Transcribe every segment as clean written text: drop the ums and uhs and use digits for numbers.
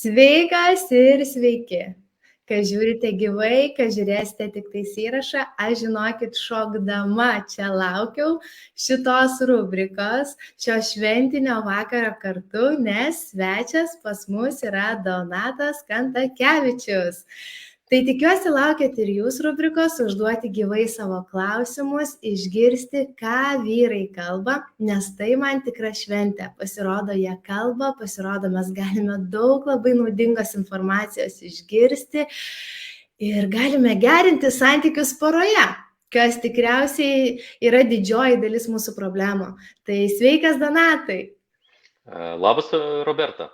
Sveikas ir sveiki. Kai žiūrite gyvai, kai žiūrėsite tik tais įrašą, aš žinokit, šokdama čia laukiau šitos rubrikos, šio šventinio vakaro kartu, nes svečias pas mus yra Donatas Kantakevičius. Tai tikiuosi laukiat ir jūs rubrikos, užduoti gyvai savo klausimus, išgirsti, ką vyrai kalba, nes tai man tikra šventė. Pasirodo, jie kalba, pasirodo, mes galime daug labai naudingos informacijos išgirsti ir galime gerinti santykius poroje, kas tikriausiai yra didžioji dalis mūsų problemų. Tai sveikas, Donatai. Labas, Roberta.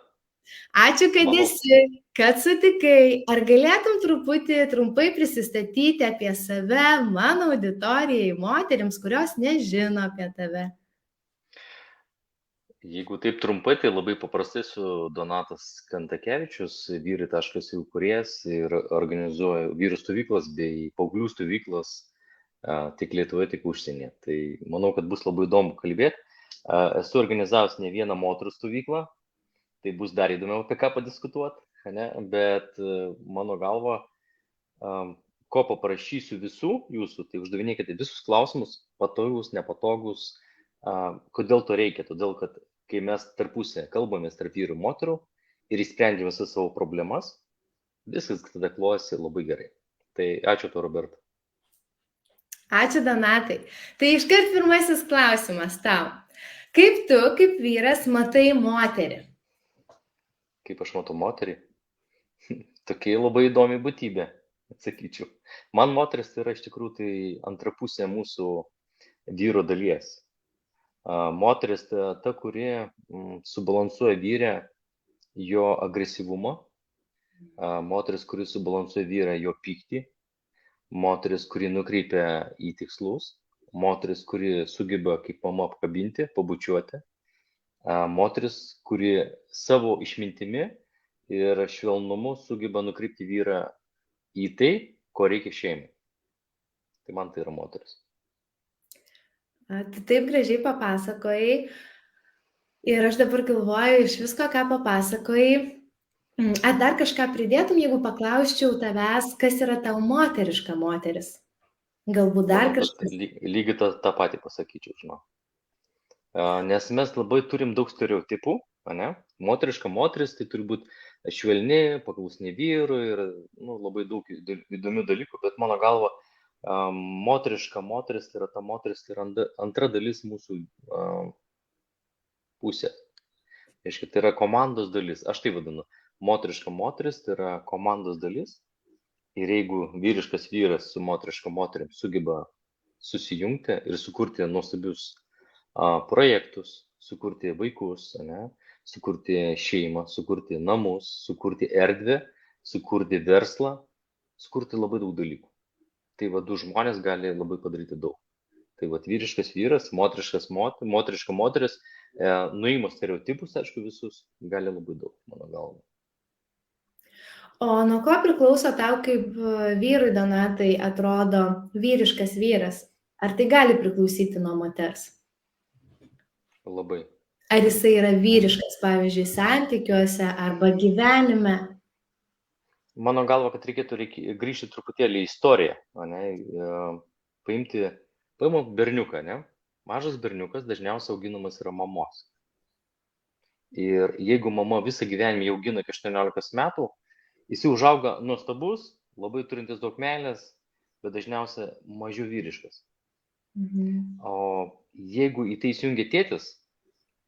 Ačiū, kad esi, kad sutikai. Ar galėtum trumpai prisistatyti apie save mano auditorijai, moterims, kurios nežino apie tave? Jeigu taip trumpai, tai labai paprastai su Donatas Kantakevičius, vyrai.eu kūrėjas ir organizuoju vyrų stovyklas bei paauglių stovyklas tiek Lietuvoje, tiek užsienyje. Tai manau, kad bus labai įdomu kalbėti. Esu organizavęs ne vieną moterų stovyklą. Tai bus dar įdomiau apie ką padiskutuoti, bet mano galva, ko paprašysiu visų jūsų, tai uždavinėkite visus klausimus, patogus, nepatogus, kodėl to reikia, todėl kad kai mes tarpusę kalbamės tarp vyrų ir moterų ir įsprendžiame visas savo problemas, viskas tada klojasi labai gerai. Tai ačiū to, Roberta. Ačiū, Donatai. Tai iškart pirmasis klausimas tau. Kaip tu, kaip vyras, matai moterį? Kaip aš matau moterį? Tokia labai įdomi būtybė, atsakyčiau. Man moteris tai yra iš tikrųjų tai antra pusė mūsų vyro dalies. Moteris tai ta, kuri subalansuoja vyrę jo agresyvumą, moteris, kuri subalansuoja vyrą jo pyktį, moteris, kuri nukreipia į tikslus, moteris, kuri sugeba kaip mama apkabinti, pabučiuoti. Moteris, kuri savo išmintimi ir švelnumu sugeba nukreipti vyrą į tai, ko reikia šeimai. Tai man tai yra moteris. Tu taip gražiai papasakojai ir aš dabar galvoju iš visko, ką papasakojai. Ar dar kažką pridėtum, jeigu paklausčiau tavęs, kas yra tau moteriška moteris? Galbūt dar kažkas. Lygiai tą patį pasakyčiau, žinau. Nes mes labai turim daug stereotipų, moteriška moteris, tai turi būti švelni, paklusni vyrui ir labai daug įdomių dalykų, bet mano galva, moteriška moteris tai yra ta moteris, tai yra antra dalis mūsų pusė. Tai yra komandos dalis, aš tai vadinu, moteriška moteris tai yra komandos dalis ir jeigu vyriškas vyras su moteriška moterim sugeba susijungti ir sukurti nuostabius projektus, sukurti vaikus, sukurti šeimą, sukurti namus, sukurti erdvę, sukurti verslą, sukurti labai daug dalykų. Tai du žmonės gali labai padaryti daug. Tai vyriškas vyras, moteriška moteris, nuima stereotipus, aišku, visus, gali labai daug, mano galva. O nuo ko priklauso tau kaip vyrui, Donatai, atrodo vyriškas vyras? Ar tai gali priklausyti nuo moters? Labai. Ar jisai yra vyriškas, pavyzdžiui, santykiuose arba gyvenime? Mano galva, kad reikėtų grįžti truputėlį į istoriją. Paimam berniuką, Mažas berniukas dažniausiai auginamas yra mamos. Ir jeigu mama visą gyvenimą augina iki 18 metų, jis užauga nuostabus, labai turintis daug meilės, bet dažniausiai mažiau vyriškas. O jeigu į tai įsijungia tėtis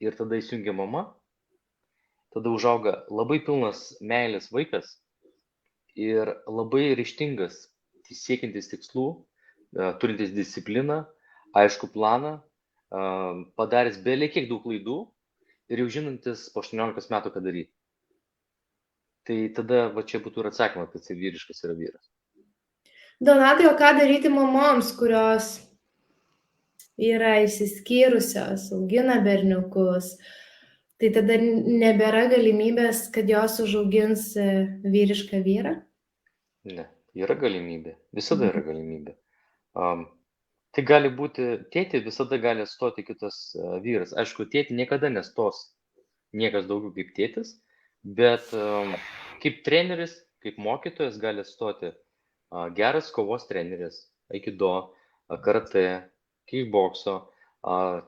ir tada įsijungia mama, tada užauga labai pilnas meilės vaikas ir labai ryžtingas, siekiantis tikslų, turintis discipliną, aišku planą, padaręs belekiek daug klaidų ir jau žinantis po 18 metų ką daryti. Tai tada čia būtų ir atsakymas, kad jis vyriškas yra vyras. Donatai, o ką daryti mamoms, kurios yra išsiskyrusios, augina berniukus, tai tada nebėra galimybės, kad jos užaugins vyrišką vyrą? Ne, yra galimybė, visada yra galimybė. Tai gali būti, tėtį visada gali stoti kitas vyras. Aišku, tėtį niekada nestos niekas daugiau kaip tėtis, Bet kaip treneris, kaip mokytojas gali stoti geras kovos treneris, aikido, karate, kickbokso,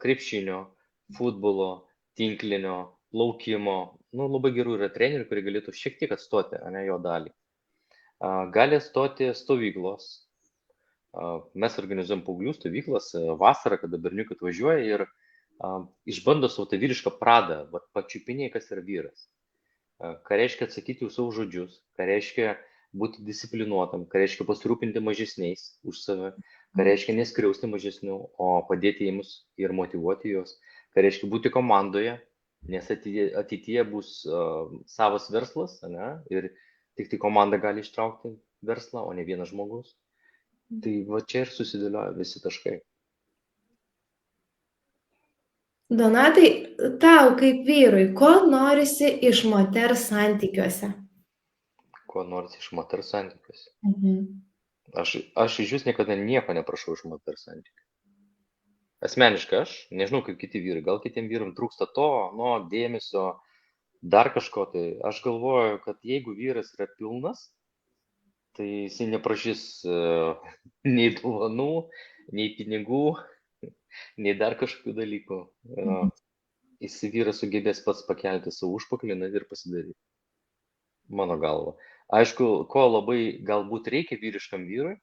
krepšinio, futbolo, tinklinio, plaukimo. Nu, labai gerų yra trenerių, kurie galėtų šiek tiek atstoti, ne jo dalį. Gali stoti stovyklos. Mes organizuojam paauglių stovyklas vasarą, kada berniukai atvažiuoja ir išbando savo tą vyrišką pradą, pačiupinėje, kas yra vyras. Ką reiškia atsakyti už savo žodžius, ką reiškia būti disciplinuotam, ką reiškia pasirūpinti mažesniais už save, ką reiškia neskriausti mažesnių, o padėti jiems ir motyvuoti juos, ką reiškia būti komandoje, nes ateityje bus savas verslas, ne? Ir tik tai komanda gali ištraukti verslą, o ne vienas žmogus. Tai va čia ir susidėlioja visi taškai. Donatai, tau kaip vyrui, ko norisi iš moters santykiuose? Ko nors iš moters santykiuose. Mhm. Aš iš jūs niekada nieko neprašau iš moters santykių. Asmeniškai aš, nežinau kaip kiti vyrai, gal kitiem vyram trūksta to, dėmesio, dar kažko, tai aš galvoju, kad jeigu vyras yra pilnas, tai jisai neprašys nei dovanų, nei pinigų, nei dar kažkokių dalykų. Jisai vyras sugebės pats pakelti savo užpakalį ir pasidaryti. Mano galva. Aišku, ko labai galbūt reikia vyriškam vyrui,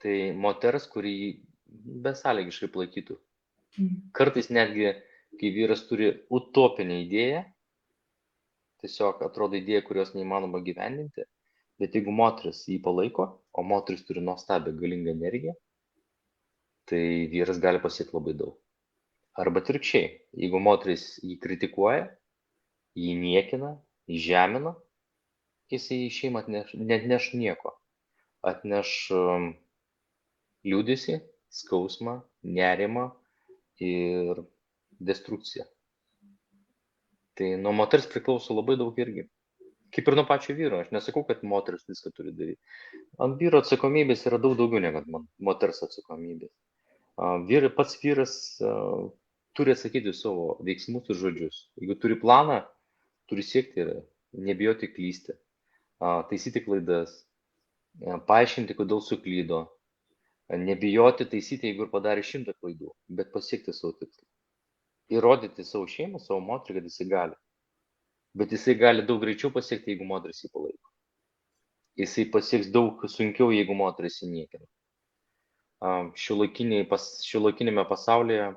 tai moters, kurį besąlygiškai palaikytų. Kartais netgi, kai vyras turi utopinę idėją, tiesiog atrodo idėja, kurios neįmanoma gyvendinti, bet jeigu moteris jį palaiko, o moteris turi nuostabią galingą energiją, tai vyras gali pasiekti labai daug. Arba atvirkščiai, jeigu moteris jį kritikuoja, jį niekina, jį žemina, jisai į šeimą neatneš nieko. Atneš liūdesį, skausmą, nerimą ir destrukciją. Tai nuo moters priklauso labai daug irgi. Kaip ir nuo pačio vyro, aš nesakau, kad moteris viską turi daryti. Ant vyro atsakomybės yra daug daugiau negu moters atsakomybės. Pats vyras turi atsakyti savo veiksmus ir žodžius. Jeigu turi planą, turi siekti ir nebijoti klysti, taisyti klaidas, paaiškinti, kodėl suklydo, nebijoti taisyti, jeigu ir padarė 100 klaidų, bet pasiekti savo tikslą. Įrodyti savo šeimą, savo moterį, kad jisai gali. Bet jisai gali daug greičiau pasiekti, jeigu moteris jį palaiko. Jisai pasieks daug sunkiau, jeigu moteris jį niekina. Šiuolaikinėme pasaulyje,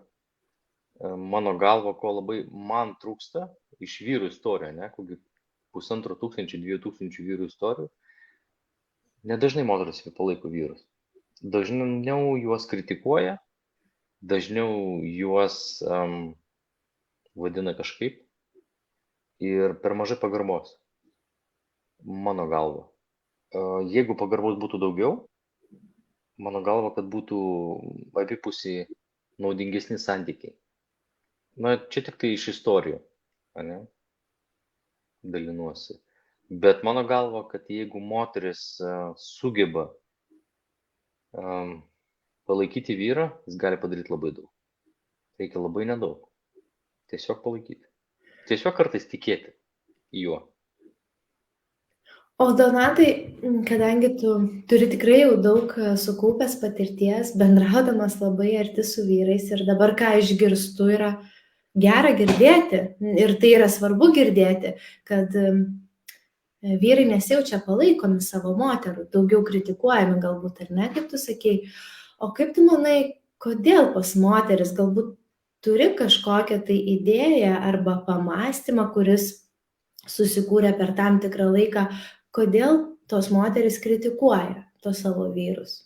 mano galva, ko labai man trūksta iš vyrų istorijų, kokį 1500–2000 vyrų istorijų, nedažnai moteris palaiko vyrus. Dažniau juos kritikuoja, dažniau juos vadina kažkaip ir per mažai pagarbos, mano galva. Jeigu pagarbos būtų daugiau, mano galva, kad būtų abipusiai naudingesni santykiai. Čia tik tai iš istorijų, dalinuosi. Bet mano galva, kad jeigu moteris sugeba palaikyti vyrą, jis gali padaryti labai daug. Reikia labai nedaug. Tiesiog palaikyti. Tiesiog kartais tikėti juo. O Donatai, kadangi tu turi tikrai jau daug sukaupęs patirties, bendraudamas labai arti su vyrais ir dabar ką išgirstu yra gera girdėti ir tai yra svarbu girdėti, kad vyrai nesijaučia palaikomi savo moterų, daugiau kritikuojami galbūt, ar ne, kaip tu sakei. O kaip tu manai, kodėl pas moteris galbūt turi kažkokią tai idėją arba pamąstymą, kuris susikūrė per tam tikrą laiką, kodėl tos moteris kritikuoja tos savo vyrus?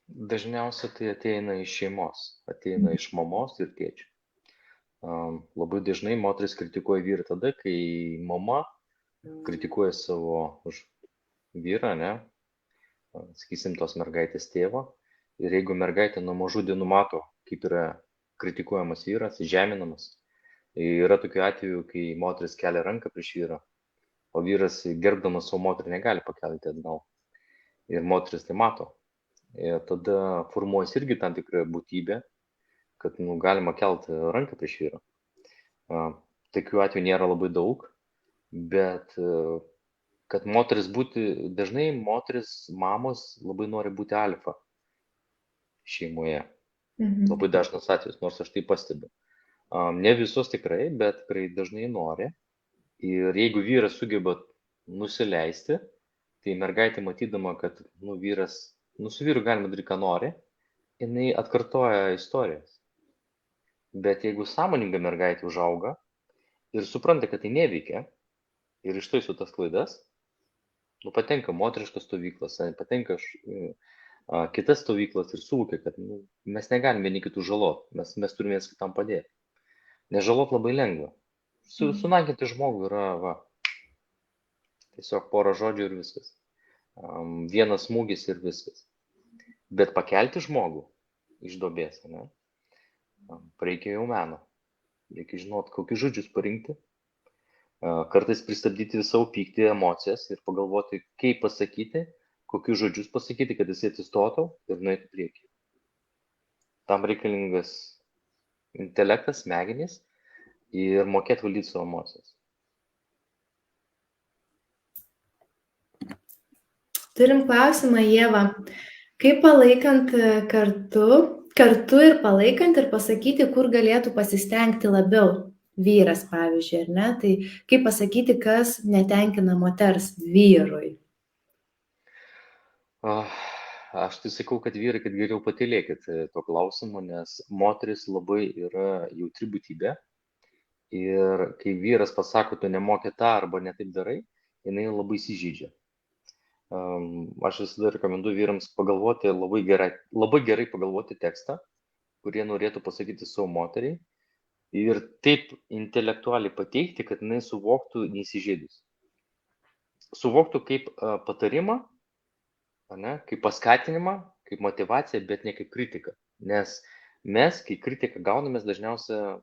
Dažniausiai tai ateina iš šeimos, ateina iš mamos ir tėčio. Labai dažnai moteris kritikuoja vyrą tada, kai mama kritikuoja savo vyrą, sakysim, tos mergaitės tėvą. Ir jeigu mergaitė nuo mažų dienų mato, kaip yra kritikuojamas vyras, žeminamas, yra tokių atvejų, kai moteris kelia ranką prieš vyrą, o vyras gerbdamas savo moterį negali pakelti atgal. Ir moteris tai mato. Ir tada formuojasi irgi tam tikra būtybė, kad galima kelti ranką prieš vyrą. Tokių atvejų nėra labai daug, bet kad moteris dažnai moteris, mamos labai nori būti alfa šeimoje. Labai dažnas atvejis, nors aš tai stebiu. Ne visos tikrai, bet tikrai dažnai nori. Ir jeigu vyras sugeba nusileisti, tai mergaitė matydama, kad su vyru galima daryti, ką nori, jinai atkartoja istorijas. Bet jeigu sąmoninga mergaitė užauga ir supranta, kad tai neveikia ir ištaiso tas klaidas, patenka moteriškas stovyklas, patenka kitas stovyklas ir suvokia, kad mes negalime vieni kitų žalot, mes turime vienas kitam padėti. Nes žalot labai lengva. Sunakinti žmogų yra tiesiog porą žodžių ir viskas. Vienas smūgis ir viskas. Bet pakelti žmogų iš duobės, reikia jau meno. Reikia žinot, kokius žodžius parinkti. Kartais pristabdyti savo pyktį, emocijas ir pagalvoti, kaip pasakyti, kokius žodžius pasakyti, kad jis atsistotų ir nueitų priekį. Tam reikalingas intelektas, smegenys ir mokėti valdyti savo emocijas. Turim klausimą, Ieva. Kaip palaikant kartu ir palaikant ir pasakyti, kur galėtų pasistengti labiau vyras, pavyzdžiui, ar ne? Tai kaip pasakyti, kas netenkina moters vyrui? Aš tai sakau, kad vyrai, kad geriau patylėkit to klausimu, nes moteris labai yra jautri būtybė. Ir kai vyras pasako, tu nemokė tą arba netaip darai, jinai labai įsižeidžia. Aš visada rekomenduoju vyrams pagalvoti, labai gerai pagalvoti tekstą, kurie norėtų pasakyti savo moteriai ir taip intelektualiai pateikti, kad jinai suvoktų neįsižeidus. Suvoktų kaip patarimą, kaip paskatinimą, kaip motivaciją, bet ne kaip kritiką. Nes mes, kai kritiką gauname, mes dažniausiai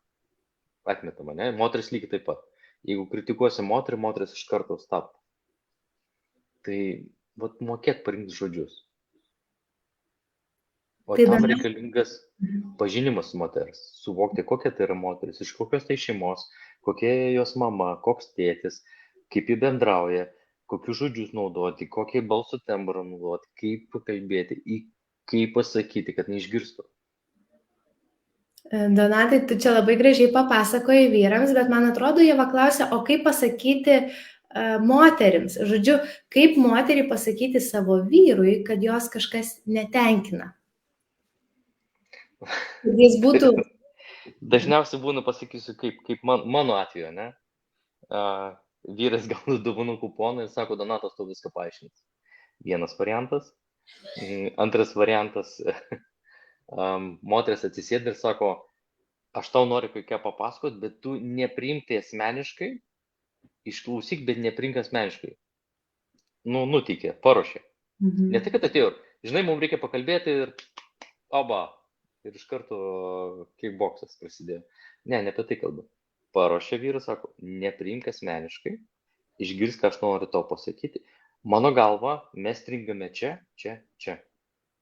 atmetama, moteris lygiai taip pat. Jeigu kritikuosi moterį, moteris iš karto stabdo. Tai mokėt parinkti žodžius. O tai tam reikalingas pažinimas moters. Suvokti, kokia tai yra moteris, iš kokios tai šeimos, kokia jos mama, koks tėtis, kaip jį bendrauja, kokius žodžius naudoti, kokį balso tembrą naudoti, kaip pakalbėti, kaip pasakyti, kad neišgirstų. Donatai, tu čia labai gražiai papasakojai vyrams, bet man atrodo, Ieva klausia, o kaip pasakyti moterims? Žodžiu, kaip moteriai pasakyti savo vyrui, kad jos kažkas netenkina? Jis būtų... Dažniausiai būna, pasakysiu, kaip mano atveju, vyras gauna dovanų kuponą ir sako, Donatas, tau viską paaiškins. Vienas variantas. Antras variantas, moteris atsisėda ir sako, aš tau noriu kai ką papasakot, bet tu nepriimti asmeniškai, išklausyk, bet nepriimk asmeniškai. Nuteikė, paruošė. Ne tai, kad atėjo, žinai, mums reikia pakalbėti ir ir iš karto kickboksas prasidėjo. Ne apie tai kalba. Paruošė vyras, sako, nepriimk asmeniškai, išgirsk, ką aš noriu tau pasakyti. Mano galva, mes stringame čia.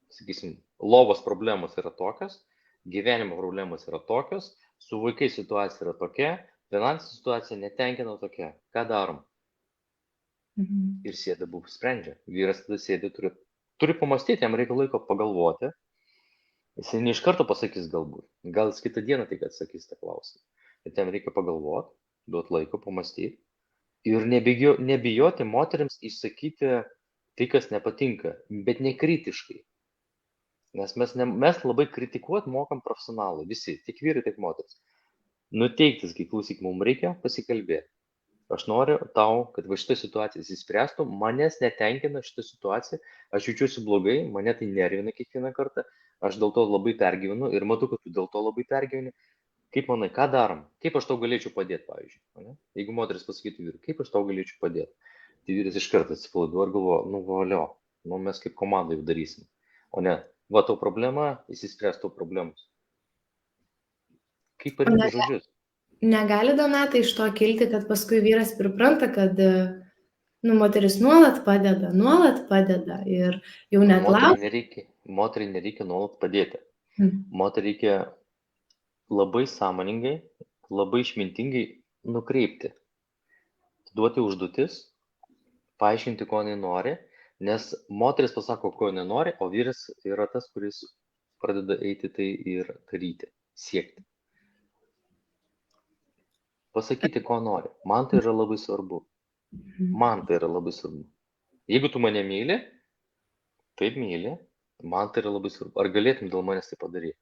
Sakysim, lovos problemos yra tokios, gyvenimo problemos yra tokios, su vaikais situacija yra tokia, finansinė situacija netenkina tokia. Ką darom? Ir sėda buvo sprendžia. Vyras tada sėdi, turi pamastyti, jam reikia laiko pagalvoti. Jis ne iš karto pasakys galbūt. Gal jis kitą dieną tik atsakys tą klausimą. Bet jam reikia pagalvoti, duoti laiko pamastyti. Ir nebijoti moteriams išsakyti tai, kas nepatinka, bet nekritiškai. Nes mes labai kritikuoti mokam profesionalai, visi, tiek vyrai, tiek moteris. Nuteiktis, kai klausyk, mums reikia pasikalbėti. Aš noriu tau, kad šitą situaciją įsispręstų, manęs netenkina šitą situaciją, aš jaučiuosi blogai, mane tai nervina kiekvieną kartą, aš dėl to labai pergyvenu ir matau, kad tu dėl to labai pergyveni. Kaip manai, ką darom? Kaip aš tau galėčiau padėti, pavyzdžiui? Jeigu moteris pasakytų vyrui, kaip aš tau galėčiau padėti? Tai vyras iš karto atsipalaiduoja ir galvoja, valio, mes kaip komanda jau darysim. O ne, tau problema, įsispręs tau problemus. Kaip parinkti žodžius? Negali, Donatai, iš to kilti, kad paskui vyras pripranta, kad moteris nuolat padeda ir jau net laukia. Moteriai nereikia nuolat padėti. Moteriai reikia labai sąmoningai, labai išmintingai nukreipti. duoti užduotis, paaiškinti, ko jinai nori, nes moteris pasako, ko jinai nori, o vyras yra tas, kuris pradeda eiti tai ir daryti, siekti. Pasakyti, ko nori. Man tai yra labai svarbu. Man tai yra labai svarbu. Jeigu tu mane myli, taip myli, man tai yra labai svarbu. Ar galėtum dėl manęs tai padaryti?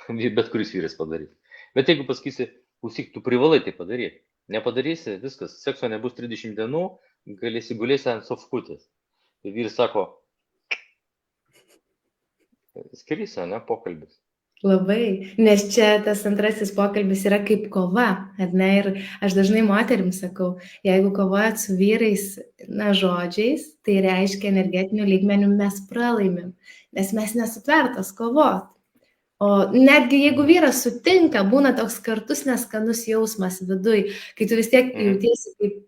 Bet kuris vyras padaryti. Bet jeigu pasakysi, klausyk, tu privalai tai padaryti. Nepadarysi, viskas, sekso nebus 30 dienų, galėsi gulėsi ant sofkutės. Tai vyras sako, skirisi, ne, pokalbis. Labai, nes čia tas antrasis pokalbis yra kaip kova, ar ne? Ir aš dažnai moterim sakau, jeigu kovojat su vyrais, na, žodžiais, tai reiškia energetinių lygmenių mes pralaimim, nes mes nesutvertos kovot. O netgi jeigu vyras sutinka, būna toks kartus neskanus jausmas viduj, kai tu vis tiek jautiesi kaip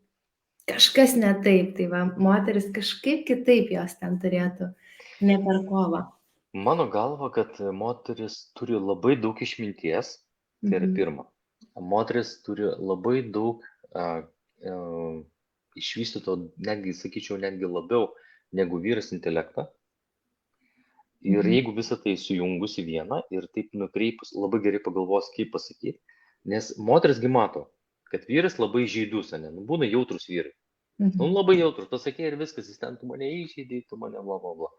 kažkas ne taip, tai va, moteris kažkaip kitaip jos ten turėtų, ne per kovą. Mano galva, kad moteris turi labai daug išminties, tai yra pirma. Moteris turi labai daug išvystyto, netgi, sakyčiau, netgi labiau negu vyras intelektą. Ir jeigu visą tai sujungus į vieną ir taip nukreipus, labai gerai pagalvos, kaip pasakyti, nes moterisgi mato, kad vyras labai žaidus, ne, nu, būna jautrus vyrai. Nu, labai jautrus, pasakė ir viskas, jis ten, tu mane įžeidai, tu mane bla bla bla.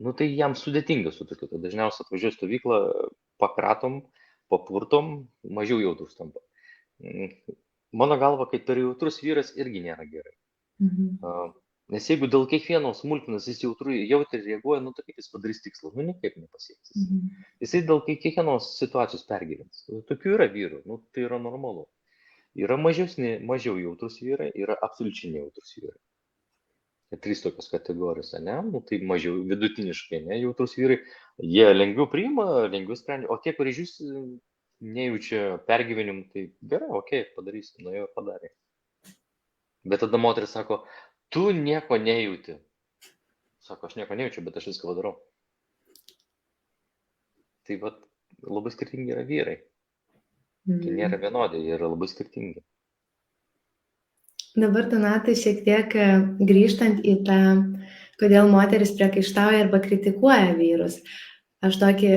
Nu, tai jam sudėtinga su tokiu. Tai dažniausiai atvažiuoju stovyklą, pakratom, papurtom, mažiau jautrus tampa. Mano galva, kai per jautrus vyras irgi nėra gerai. Nes jeigu dėl kiekvieno smulkmenos jis jautriai reaguoja, nu tai kaip jis padarys tikslą, nu niekaip nepasieks. Jisai dėl kiekvienos situacijos pergyvens. Tokių yra vyrų, nu tai yra normalu. Yra mažiau jautrus vyrai, yra absoliučiai nejautrus vyrai. 3 tokios kategorijos, ne? Nu, tai mažiau vidutiniškai, ne? Jautrus vyrai, jie lengviau priima, lengviau sprendžia, o tie, kurie žiūs nejaučia pergyvenimų, tai gerai, okei, padarysim, nu jau padarė. Bet tada moteris sako, tu nieko nejauti. Sako, aš nieko nejaučiu, bet aš viską padarau. Tai vat, labai skirtingi yra vyrai. Tai nėra vienodai, jie yra labai skirtingi. Dabar, Donatai, šiek tiek grįžtant į tą, kodėl moteris priekaištauja arba kritikuoja vyrus. Aš tokį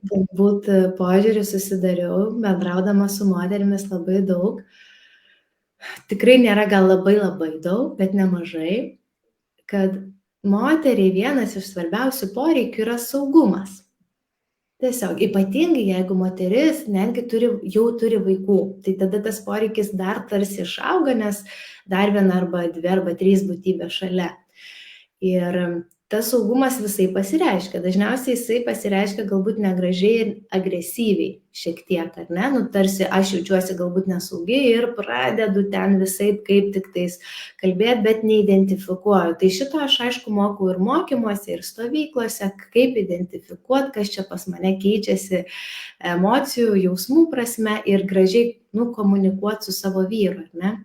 galbūt požiūrį susidariau, bendraudama su moterimis labai daug. Tikrai nėra gal labai daug, bet nemažai, kad moteriai vienas iš svarbiausių poreikių yra saugumas. Tiesiog, ypatingai jeigu moteris netgi jau turi vaikų, tai tada tas poreikis dar tarsi išauga, nes dar viena arba 2 arba 3 būtybės šalia. Ir tas saugumas visai pasireiškia. Dažniausiai jisai pasireiškia galbūt negražiai ir agresyviai šiek tiek, ar ne? Nu, tarsi aš jaučiuosi galbūt nesaugiai ir pradedu ten visaip kaip tik tais kalbėti, bet neidentifikuoju. Tai šito aš aišku mokau ir mokymuose, ir stovyklose, kaip identifikuoti, kas čia pas mane keičiasi emocijų, jausmų prasme ir gražiai komunikuoti su savo vyru, ar ne?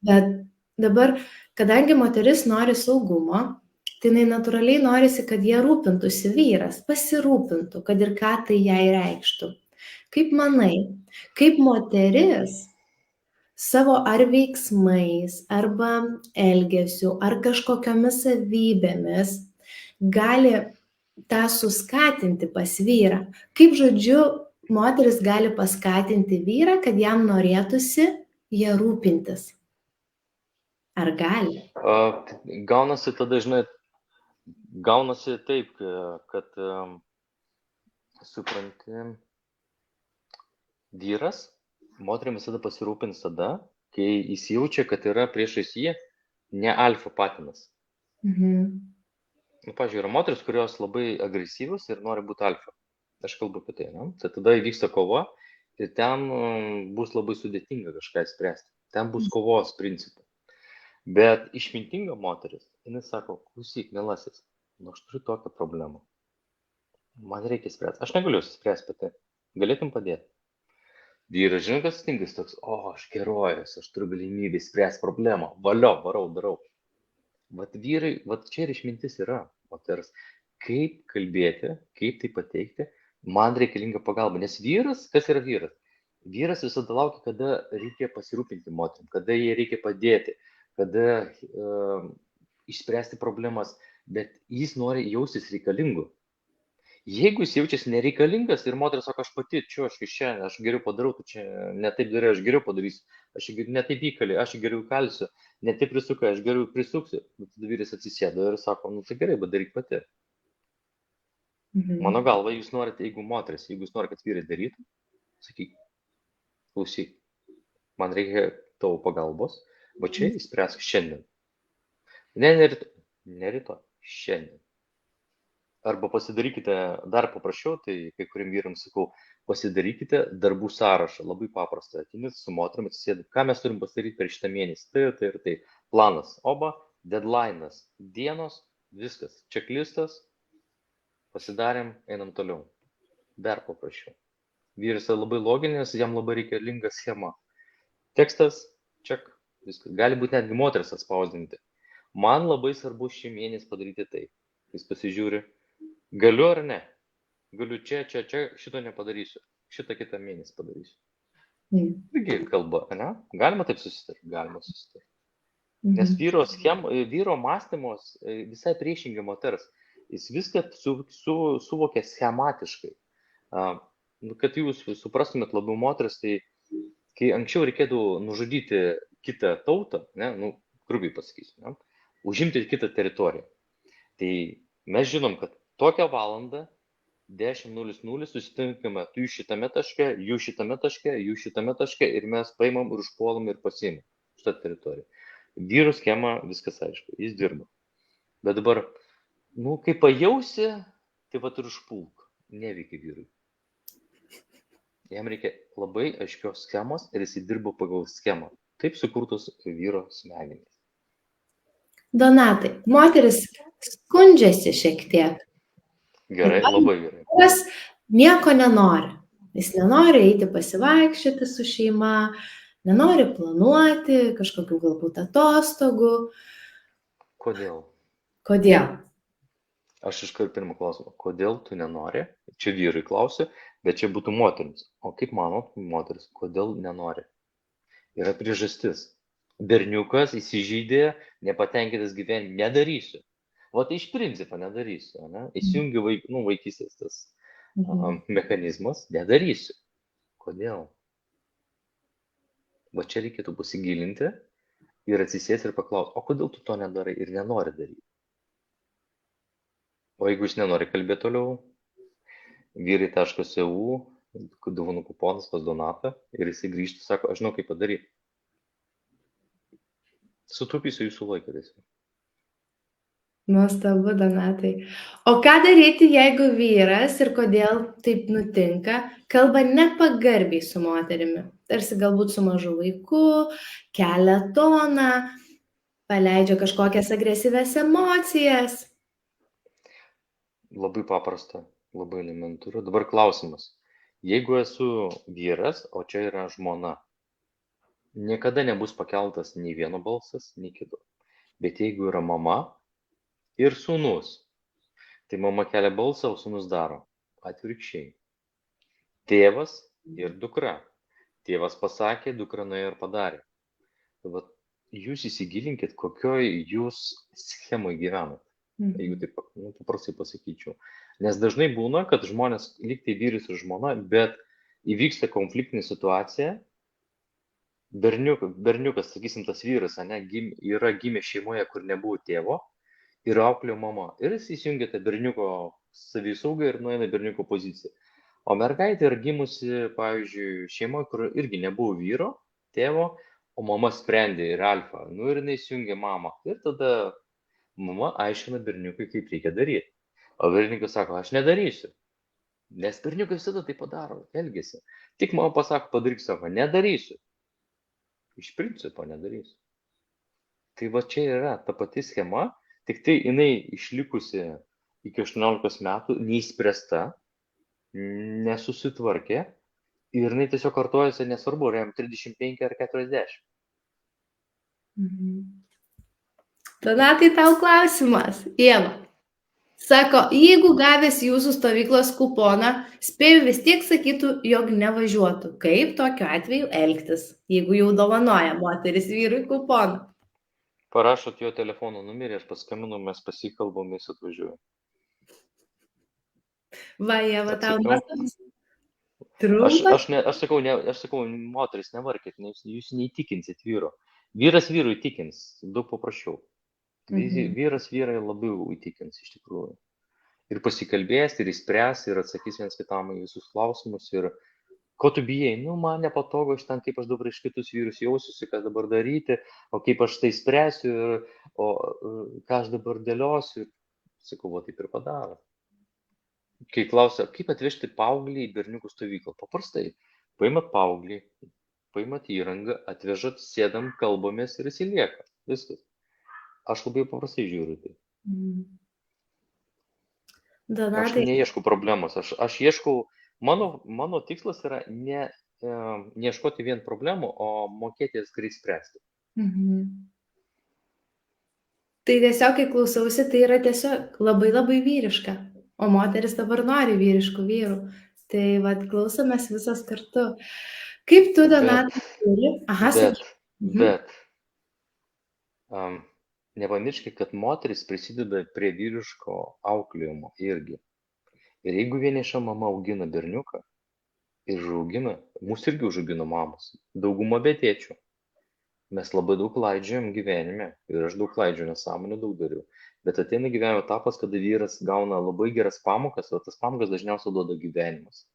Bet dabar, kadangi moteris nori saugumo, tai jinai natūraliai norisi, kad jie rūpintųsi vyras, pasirūpintų, kad ir ką tai jai reikštų. Kaip manai, kaip moteris savo ar veiksmais, arba elgesiu, ar kažkokiomis savybėmis gali tą suskatinti pas vyrą? Kaip, žodžiu, moteris gali paskatinti vyrą, kad jam norėtųsi jie rūpintis? Ar gali? Gaunasi tada, žinai, gaunasi taip, kad supranti, vyras moterim visada pasirūpins tada, kai jis jaučia, kad yra priešais jį ne alfa patinas. Pavyzdžiui, yra moteris, kurios labai agresyvus ir nori būti alfa. Aš kalbu apie tai, ne? Tai tada įvyksta kova ir ten bus labai sudėtinga kažką spręsti. Ten bus kovos principų. Bet išmintinga moteris, jinai sako, klausyk, mielasis, nu aš turiu tokią problemą. Man reikia spręsti. Aš negaliu spręsti apie tai. Galėtum padėti. Vyras, žinai, kas stingas toks, aš gerojas, aš turiu galimybę spręsti problemą. Valio, varau, darau. Vat vyrai, vat čia ir išmintis yra moters. Kaip kalbėti, kaip tai pateikti, man reikalinga pagalba. Nes vyras, kas yra vyras? Vyras visada laukia, kada reikia pasirūpinti moterim, kada jai reikia padėti, kada išspręsti problemas, bet jis nori jaustis reikalingu. Jeigu jis jaučiasi nereikalingas ir moteris sako, aš pati, čia, aš kišenė, aš geriau padarau, tu čia netaip darai, aš geriau padarysiu, aš netaip įkali, aš geriau kalsiu, netaip prisukai, aš geriau prisuksiu. Tada vyras atsisėdo ir sako, nu tai gerai, bet daryk pati. Mano galva, jūs norite, jeigu moteris, jeigu jūs norite, kad vyrai darytų, sakyk, klausyk, man reikia tavo pagalbos, va čia įspręsk šiandien. Ne rytoj, šiandien. Arba pasidarykite, dar paprašiau, tai kai kuriam vyram sakau, pasidarykite darbų sąrašą, labai paprasta, atinit su moterim atsisėdit, ką mes turim pasidaryti per šitą mėnesį, tai ir tai, planas, deadline'as, dienos, viskas, checklistas, pasidarėm, einam toliau. Dar paprašiau. Vyras labai loginis, jam labai reikalinga schema. Tekstas, check, viskas. Gali būti netgi moteris atspausdinti. Man labai svarbu šį mėnesį padaryti tai. Jis pasižiūri, galiu ar ne? Galiu čia, šito nepadarysiu. Šitą kitą mėnesį padarysiu. Irgi kalba, ne? Galima taip susitarti? Galima susitarti. Nes vyro mąstymos visai priešingai moters. Jis viską suvokia schematiškai. Kad jūs suprastumėt labiau moteris, tai kai anksčiau reikėdavo nužudyti kitą tautą, grubiai pasakysiu, užimti kitą teritoriją. Tai mes žinom, kad tokią valandą 10:00 susitinkame tu šitame taške, jūs šitame taške, jūs šitame taške ir mes paimam ir užpuolam ir pasiimam šitą teritoriją. Vyrų schema, viskas aišku, jis dirba. Bet dabar, kai pajausi, tai vat ir užpulk, neveikia vyrui. Jam reikia labai aiškios schemos ir jis dirba pagal schemą. Taip sukurtos vyro smegenys. Donatai, moteris skundžiasi šiek tiek. Gerai, labai gerai. Vyras nieko nenori. Jis nenori eiti pasivaikščioti su šeima, nenori planuoti kažkokių galbūt atostogų. Kodėl? Kodėl? Aš iškart pirmą klausimą. Kodėl tu nenori? Čia vyrai klausia, bet čia būtų moterims. O kaip manot, moteris, kodėl nenori? Yra priežastis. Berniukas įsižeidė, nepatenkintas gyvenimu, nedarysiu. O tai iš principo nedarysiu. Įsijungia vaikystės tas mechanizmas, nedarysiu. Kodėl? Va čia reikėtų pasigilinti ir atsisėsti ir paklausti, o kodėl tu to nedarai ir nenori daryti? O jeigu jis nenori kalbėti toliau, vyrai.eu, dovanų kuponas pas Donatą ir jisai grįžta, sako, aš žinau kaip padaryti. Sutaupysiu jūsų laiką tiesiog. Nuostabu, Donatai. O ką daryti, jeigu vyras ir kodėl taip nutinka, kalba nepagarbiai su moterimi? Tarsi galbūt su mažu vaiku, kelia toną, paleidžia kažkokias agresyvias emocijas. Labai paprasta, labai elementaru. Dabar klausimas. Jeigu esu vyras, o čia yra žmona, niekada nebus pakeltas nei vieno balsas, nei kito. Bet jeigu yra mama ir sūnus, tai mama kelia balsą, o sūnus daro atvirkščiai. Tėvas ir dukra. Tėvas pasakė, dukra nuėjo ir padarė. Tai jūs įsigilinkit, kokioj jūs schemai gyvenat. Jeigu taip paprastai pasakyčiau. Nes dažnai būna, kad žmonės lyg tai vyras ir žmona, bet įvyksta konfliktinė situacija. Berniukas, sakysim, tas vyras, yra gimė šeimoje, kur nebuvo tėvo ir auklėjo mama. Ir jis įsijungia tą berniuko savisaugą ir nueina berniuko poziciją. O mergaitė yra gimusi, pavyzdžiui, šeimoje, kur irgi nebuvo vyro, tėvo, o mama sprendė ir alfa. Ir jinai įsijungia mamą. Ir tada mama aiškina berniukui, kaip reikia daryti. O berniukas sako, aš nedarysiu. Nes berniukai visada tai padaro, elgesi. Tik mama pasako, padaryk, sako, nedarysiu. Iš principo nedarysiu. Tai va čia yra ta pati schema, tik tai jinai išlikusi iki 18 metų, neįspręsta, nesusitvarkė ir jinai tiesiog kartojasi, nesvarbu, ar jam 35 ar 40. Donatai, tau klausimas. Ieva, Sako, jeigu gavęs jūsų stovyklos kuponą, spėju vis tiek sakytų, jog nevažiuotų. Kaip tokiu atveju elgtis, jeigu jau dovanoja moteris vyrui kuponą? Parašot jo telefono numerį, aš paskambinu, mes pasikalbam, jis atvažiuoja. Va, Ieva, tau Atsakiau. nuostabus. Trumpas. Aš sakau, moteris, nevarkit, jūs neįtikinsit vyro. Vyras vyrui įtikins, daug paprasčiau. Vyras vyrai labiau įtikins iš tikrųjų. Ir pasikalbės, ir įspręs, ir atsakys viens kitam į visus klausimus. Ir ko tu bijai? Nu, man nepatogu, aš ten kaip aš dabar iš kitus vyrus jausiuosi, ką dabar daryti, o kaip aš tai spręsiu, o ką aš dabar dėliosiu. Sakau, va taip ir padaro. Kai klausia, kaip atvežti paauglį į berniukų stovyklą? Paprastai, paimat paauglį, paimat įrangą, atvežat, sėdam, kalbamės ir jis lieka. Viskas. Aš labai paprastai žiūriu tai. Aš neieškau problemos. Aš ieškau, mano tikslas yra neieškoti vien problemų, o mokėti jas greit spręsti. Tai tiesiog, kai klausausi, tai yra tiesiog labai labai vyriška. O moteris dabar nori vyriškų vyrų. Tai vad klausomės visas kartu. Kaip tu, Donatai, turi? Bet nepamirškit, kad moteris prisideda prie vyriško auklėjimo irgi. Ir jeigu vieniša mama augina berniuką ir užaugina, mūsų irgi užaugino mamos, dauguma be tėčių. Mes labai daug klaidžiojam gyvenime ir aš daug klaidžiu, nesąmonę daug dariau. Bet ateina gyvenimo etapas, kada vyras gauna labai geras pamokas, o tas pamokas dažniausiai duoda gyvenimas.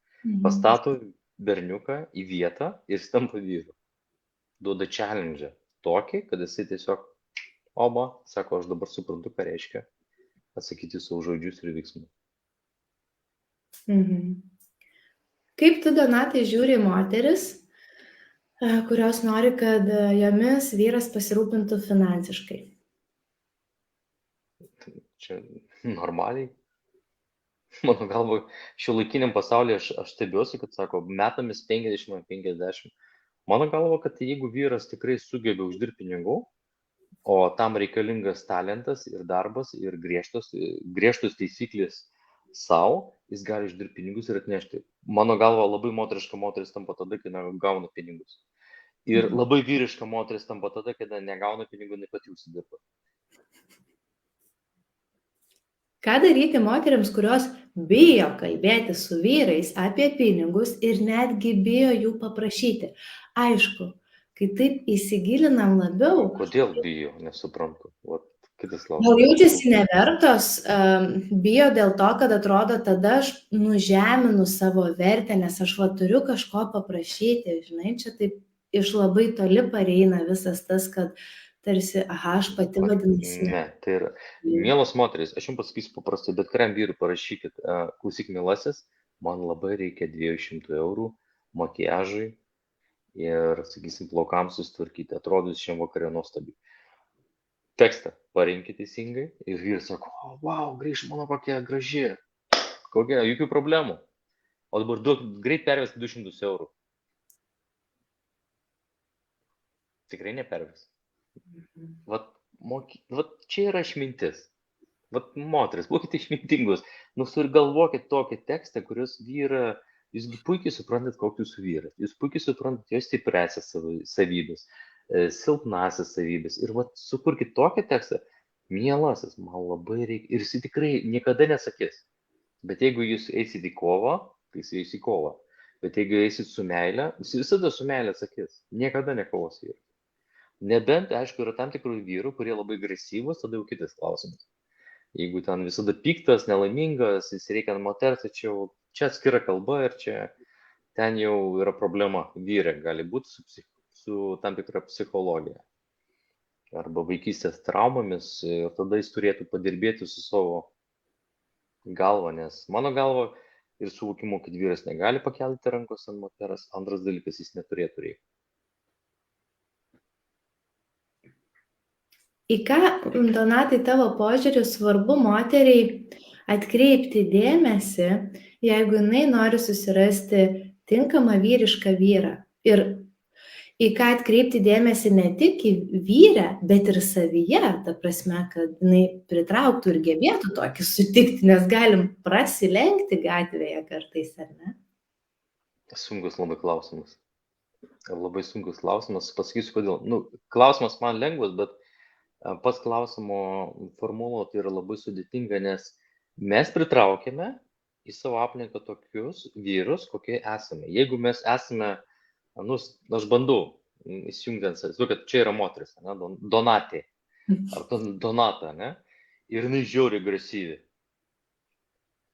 Pastato berniuką į vietą ir jis tampa vyru. Duoda challenge tokį, kad jisai tiesiog, sako, aš dabar suprantu, ką reiškia atsakyti savo žodžius ir veiksmus. Kaip tu, Donatai, žiūri moteris, kurios nori, kad jomis vyras pasirūpintų finansiškai? Čia normaliai. Mano galva, šiuolaikiniam pasaulyje aš stebiuosi, kad sako, metamis 50-50. Mano galva, kad jeigu vyras tikrai sugeba uždirbti pinigų, o tam reikalingas talentas ir darbas ir griežtos taisyklės savo, jis gali uždirbti pinigus ir atnešti. Mano galva, labai moteriška moteris tampa tada, kai gauna pinigus. Ir labai vyriška moteris tampa tada, kada negauna pinigų, ne pati užsidirba. Ką daryti moteriams, kurios bijo kalbėti su vyrais apie pinigus ir netgi bijo jų paprašyti? Aišku, kai taip įsigilinam labiau... Kodėl bijo? Nesuprantu. Kitas klausimas. Gal jaučiasi nevertos, bijo dėl to, kad atrodo, tada aš nužeminu savo vertę, nes aš turiu kažko paprašyti, žinai, čia taip iš labai toli pareina visas tas, kad tarsi, aš pati vadinasi. Ne, tai yra, mielos moteris, aš jums pasakysiu paprastai, bet kuriam vyrui parašykit, klausyk, mielasis, man labai reikia 200 eurų makiažui ir, sakysim, plaukams susitvarkyti, atrodys šiam vakarė nuostabiai. Tekstą parinkit teisingai ir vyras sako, wow, grįž mano kokia graži, kokia, jokių problemų. O dabar greit pervesti 200 eurų. Tikrai nepervesti. Vat čia yra išmintis. Vat moteris, būkite išmintingus. Ir galvokit tokį tekstą, kurios vyra, jūs puikiai suprantat, koks jūsų vyras. Jūs puikiai suprantat jos stipresias savybės, silpnasias savybės. Ir vat sukurkit tokį tekstą, mielasis, man labai reikia. Ir jis tikrai niekada nesakys. Bet jeigu jūs eisit į kovą, tai jis eis į kovą. Bet jeigu eisit su meile, jis visada su meile sakys. Niekada nekovos vyras. Nebent, aišku, yra tam tikrų vyrų, kurie labai agresyvus, tada jau kitas klausimas. Jeigu ten visada piktas, nelaimingas, jis reikia moters, tačiau čia atskira kalba ir ten jau yra problema. Vyrė gali būti su tam tikra psichologija arba vaikystės traumomis ir tada jis turėtų padirbėti su savo galva, nes mano galva ir suvokimu, kad vyras negali pakelti rankos ant moters, antras dalykas jis neturėtų reikti. Į ką, Donatai, tavo požiūriu svarbu moteriai atkreipti dėmesį, jeigu jinai nori susirasti tinkamą vyrišką vyrą? Ir į ką atkreipti dėmesį ne tik į vyrę, bet ir savyje, ta prasme, kad jinai pritrauktų ir gebėtų tokį sutikti, nes galim prasilenkti gatvėje kartais, ar ne? Sunkus labai klausimas. Labai sunkus klausimas. Pasakysiu, kodėl. Nu, klausimas man lengvas, bet pats klausimo formuluoti yra labai sudėtinga, nes mes pritraukėme į savo aplinką tokius vyrus, kokie esame. Jeigu mes esame, nu, aš bandau įsijungti ant savęs, kad čia yra moteris, ne, Donatė, ar Donata, ne, ir jinai žiauriai agresyvi.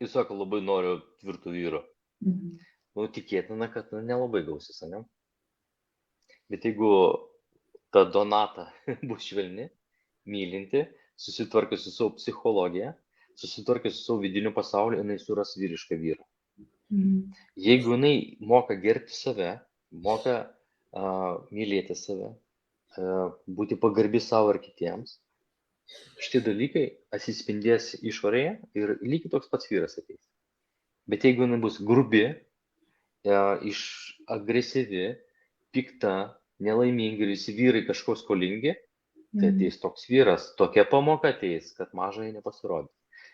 Jis sako, labai noriu tvirtų vyro. Nu, tikėtina, kad nelabai gausis, ne? Bet jeigu ta Donata bus švelni, mylinti, susitvarkė su savo psichologija, susitvarkė su savo vidiniu pasauliu, jinai suras vyrišką vyrą. Jeigu jinai moka gerbti save, moka mylėti save, būti pagarbi savo ir kitiems, šitie dalykai atsispindės išorėje ir lygiai toks pats vyras ateis. Bet jeigu jinai bus grubi, agresyvi, pikta, nelaimingi ir visi vyrai kažko skolingi, tai ateis toks vyras, tokia pamoka ateis, kad mažai nepasirodys.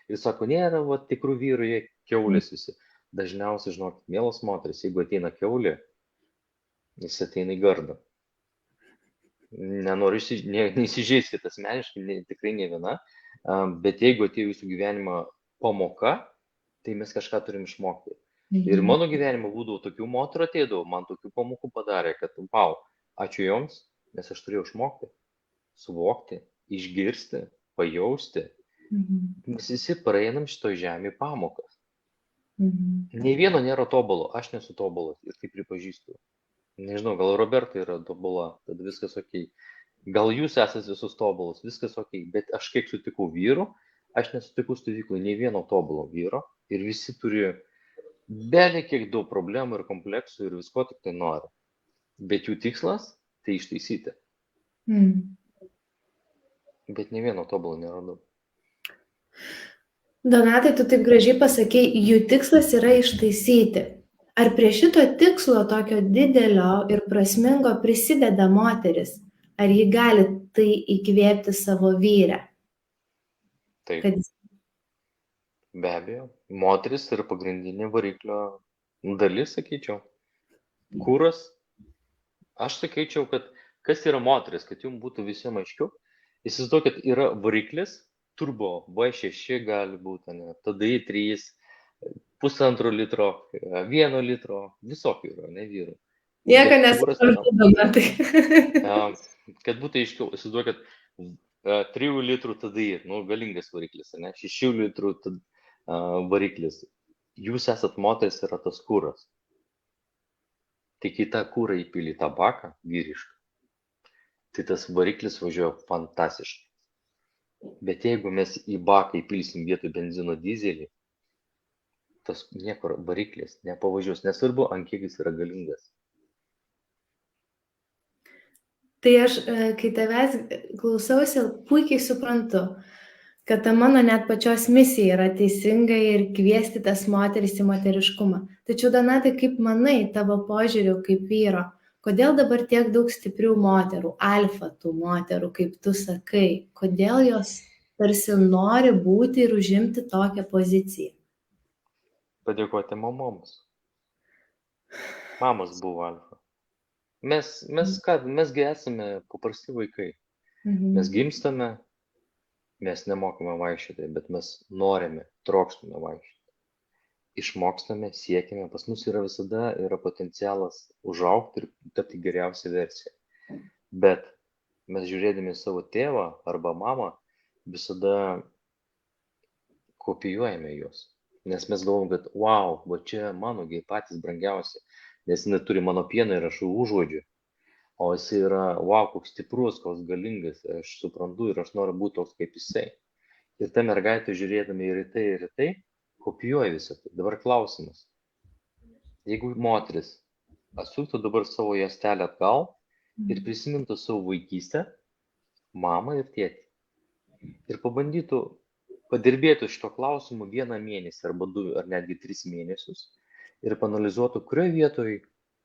Ir sako, nėra tikrų vyrų, jie kiaulės visi. Dažniausiai, žinokit, mielos moteris, jeigu ateina kiaulė, jis ateina į gardą. Nenoriu neįsižeiskit asmeniškai, tikrai ne viena, bet jeigu atėjo jūsų gyvenimo pamoka, tai mes kažką turim išmokti. Ir mano gyvenimo būdavo tokių moterų ateidavo, man tokių pamokų padarė, kad wow, ačiū joms, nes aš turėjau išmokti, suvokti, išgirsti, pajausti. Mes visi praeinam šitoj žemėje pamokas. Nei vieno nėra tobulo, aš nesu tobulas ir tai pripažįstu. Nežinau, gal Roberta yra tobula, tad viskas ok. Gal jūs esate visus tobulus, viskas ok, bet aš kiek sutikau vyrų, aš nesutikau stovyklai nei vieno tobulo vyro ir visi turi belė kiek daug problemų ir kompleksų ir visko tik tai nori. Bet jų tikslas tai ištaisyti. Bet nei vieno tobulo neradau. Donatai, tu taip gražiai pasakei, jų tikslas yra ištaisyti. Ar prie šito tikslo tokio didelio ir prasmingo prisideda moteris? Ar ji gali tai įkvėpti savo vyrę? Taip. Be abejo, moteris yra pagrindinė variklio dalis, sakyčiau. Kūras. Aš sakyčiau, kad kas yra moteris, kad jums būtų visiems aiškiau. Įsivaizduokit, yra variklis, turbo V6 gali būti, TDI 3, 1,5 litro, 1 litro, visokių yra, ne vyrų. Nieko nesuprantu, Donatai. Kad būtų aiškiau, įsivaizduokit, 3 litrų TDI, galingas variklis, 6 litrų variklis. Jūs esat moteris, yra tas kūras. Tik į tą kūrą įpili tą baką vyrišką. Tai tas variklis važiuoja fantastiškai. Bet jeigu mes į baką įpilsim vietoj benzino dizelį, tas niekur variklis nepavažiuos, nesvarbu, ant kiek jis yra galingas. Tai aš, kai tavęs klausausi, puikiai suprantu, kad ta mano net pačios misija yra teisinga ir kviesti tas moteris į moteriškumą. Tačiau, Donatai, kaip manai, tavo požiūriu kaip vyro, kodėl dabar tiek daug stiprių moterų, alfa tų moterų, kaip tu sakai, kodėl jos tarsi nori būti ir užimti tokią poziciją? Padėkoti mamoms. Mamos buvo alfa. Mesgi esame paprasti vaikai. Mes gimstame, mes nemokame vaikščioti, bet mes norime, trokštame vaikščioti. Išmokstame, siekime, pas mus visada yra potencialas užaugti ir tapti geriausią versiją. Bet mes žiūrėdami savo tėvą arba mamą visada kopijuojame juos. Nes mes galvom, kad wow, va čia mano patys brangiausi, nes jinai turi mano pieną ir aš užuodžiu. O jis yra, wow, koks stiprus, koks galingas, aš suprantu ir aš noriu būti toks kaip jisai. Ir ta mergaitė žiūrėdami ir į tai, kopijuoja visą tai. Dabar klausimas. Jeigu moteris atsuktų dabar savo juostelę atgal ir prisimintų savo vaikystę, mamą ir tėtį. Ir pabandytų padirbėti šito klausimu 1 mėnesį arba 2 ar netgi 3 mėnesius ir panalizuotų, kurioje vietoje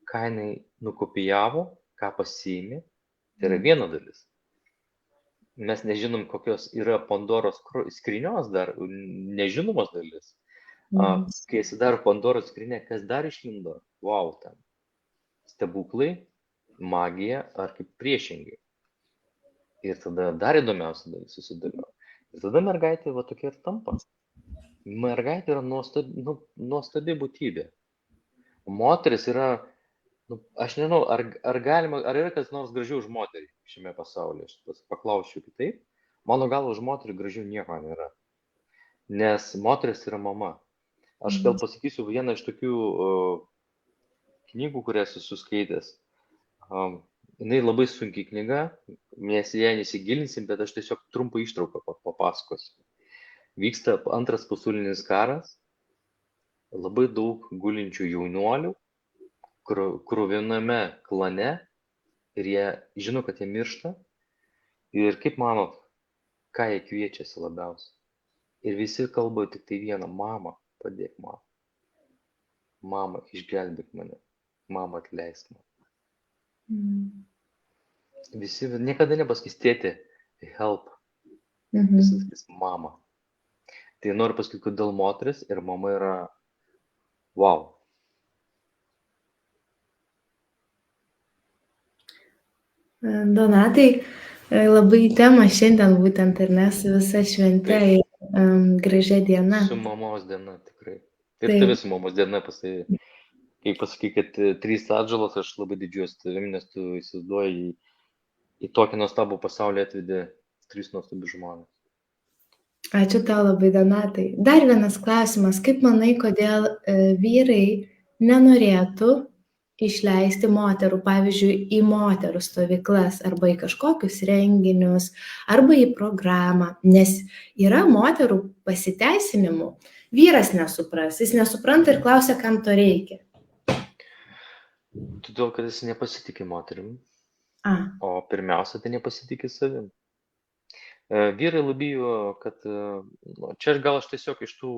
ką jinai nukopijavo, ką ką pasiimi, tai yra viena dalis. Mes nežinom, kokios yra Pandoros skrynios dar, nežinomos dalis. Kai atsidaro Pandoros skrinė, kas dar išlindo? Wow, ten. Stebuklai, magija ar kaip priešingai. Ir tada dar įdomiausia dalis susidėlio. Ir tada mergaitė va tokia ir tampa. Mergaitė yra nuostabi būtybė. Moteris yra, aš nežinau, ar yra kas nors gražiau už moterį šiame pasaulyje. Aš paklausiu kitaip. Mano galva, už moterį gražiau nieko nėra. Nes moteris yra mama. Aš gal pasakysiu vieną iš tokių knygų, kurias esu skaitęs. Jinai labai sunki knyga, mes ją nesigilinsim, bet aš tiesiog trumpą ištrauką papasakosiu. Vyksta antras pasaulinis karas, labai daug gulinčių jaunuolių, kruviname klane ir jie žino, kad jie miršta. Ir kaip manot, ką jie kviečiasi labiausiai? Ir visi kalba tik tai vieną: mama, padėk man. Mama, išgelbėk mane. Mama, atleisk man. Visi niekada nepasakys tėti, help. Visi sakys mama. Tai noriu pasakyti, kodėl moteris ir mama yra wow. Donatai, labai tema šiandien būtent, ar ne, su visa švente ir gražia diena. Su mamos diena, tikrai. Ir tavai su mamos diena pasakė. Kai pasakai, kad 3 atžalos, aš labai didžiuosi tavim, nes tu įsivaizduoji į tokį nuostabų pasaulį atvedė 3 nuostabius žmonės. Ačiū tau labai, Donatai. Dar vienas klausimas. Kaip manai, kodėl vyrai nenorėtų išleisti moterų, pavyzdžiui, į moterų stovyklas arba į kažkokius renginius, arba į programą, nes yra moterų pasiteisinimų. Vyras nesupras, jis nesupranta ir klausia, kam to reikia. Todėl, kad jis nepasitikė moterim, o pirmiausia, tai nepasitikė savim. Vyrai labijo, kad, čia aš tiesiog iš tų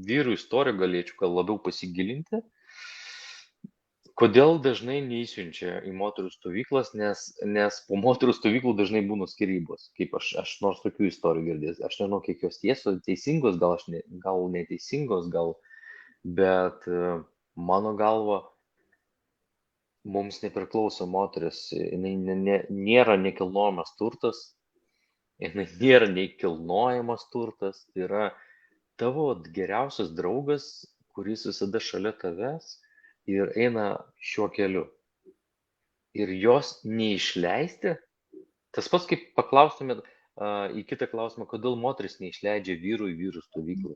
vyrų istorijų galėčiau gal labiau pasigilinti, kodėl dažnai neįsiunčia į moterų stovyklas, nes po moterų stovyklų dažnai būna skyrybos. Kaip aš nors tokių istorijų girdėjęs, aš nežinau, kiek jos teisingos, gal neteisingos, bet mano galva, mums nepriklauso moteris, jinai nėra nekilnojamas turtas, jinai nėra nekilnojamas turtas, tai yra tavo geriausias draugas, kuris visada šalia tavęs ir eina šiuo keliu. Ir jos neišleisti, tas pats kaip paklaustumėt į kitą klausimą, kodėl moteris neišleidžia vyrų į vyrų stovyklą.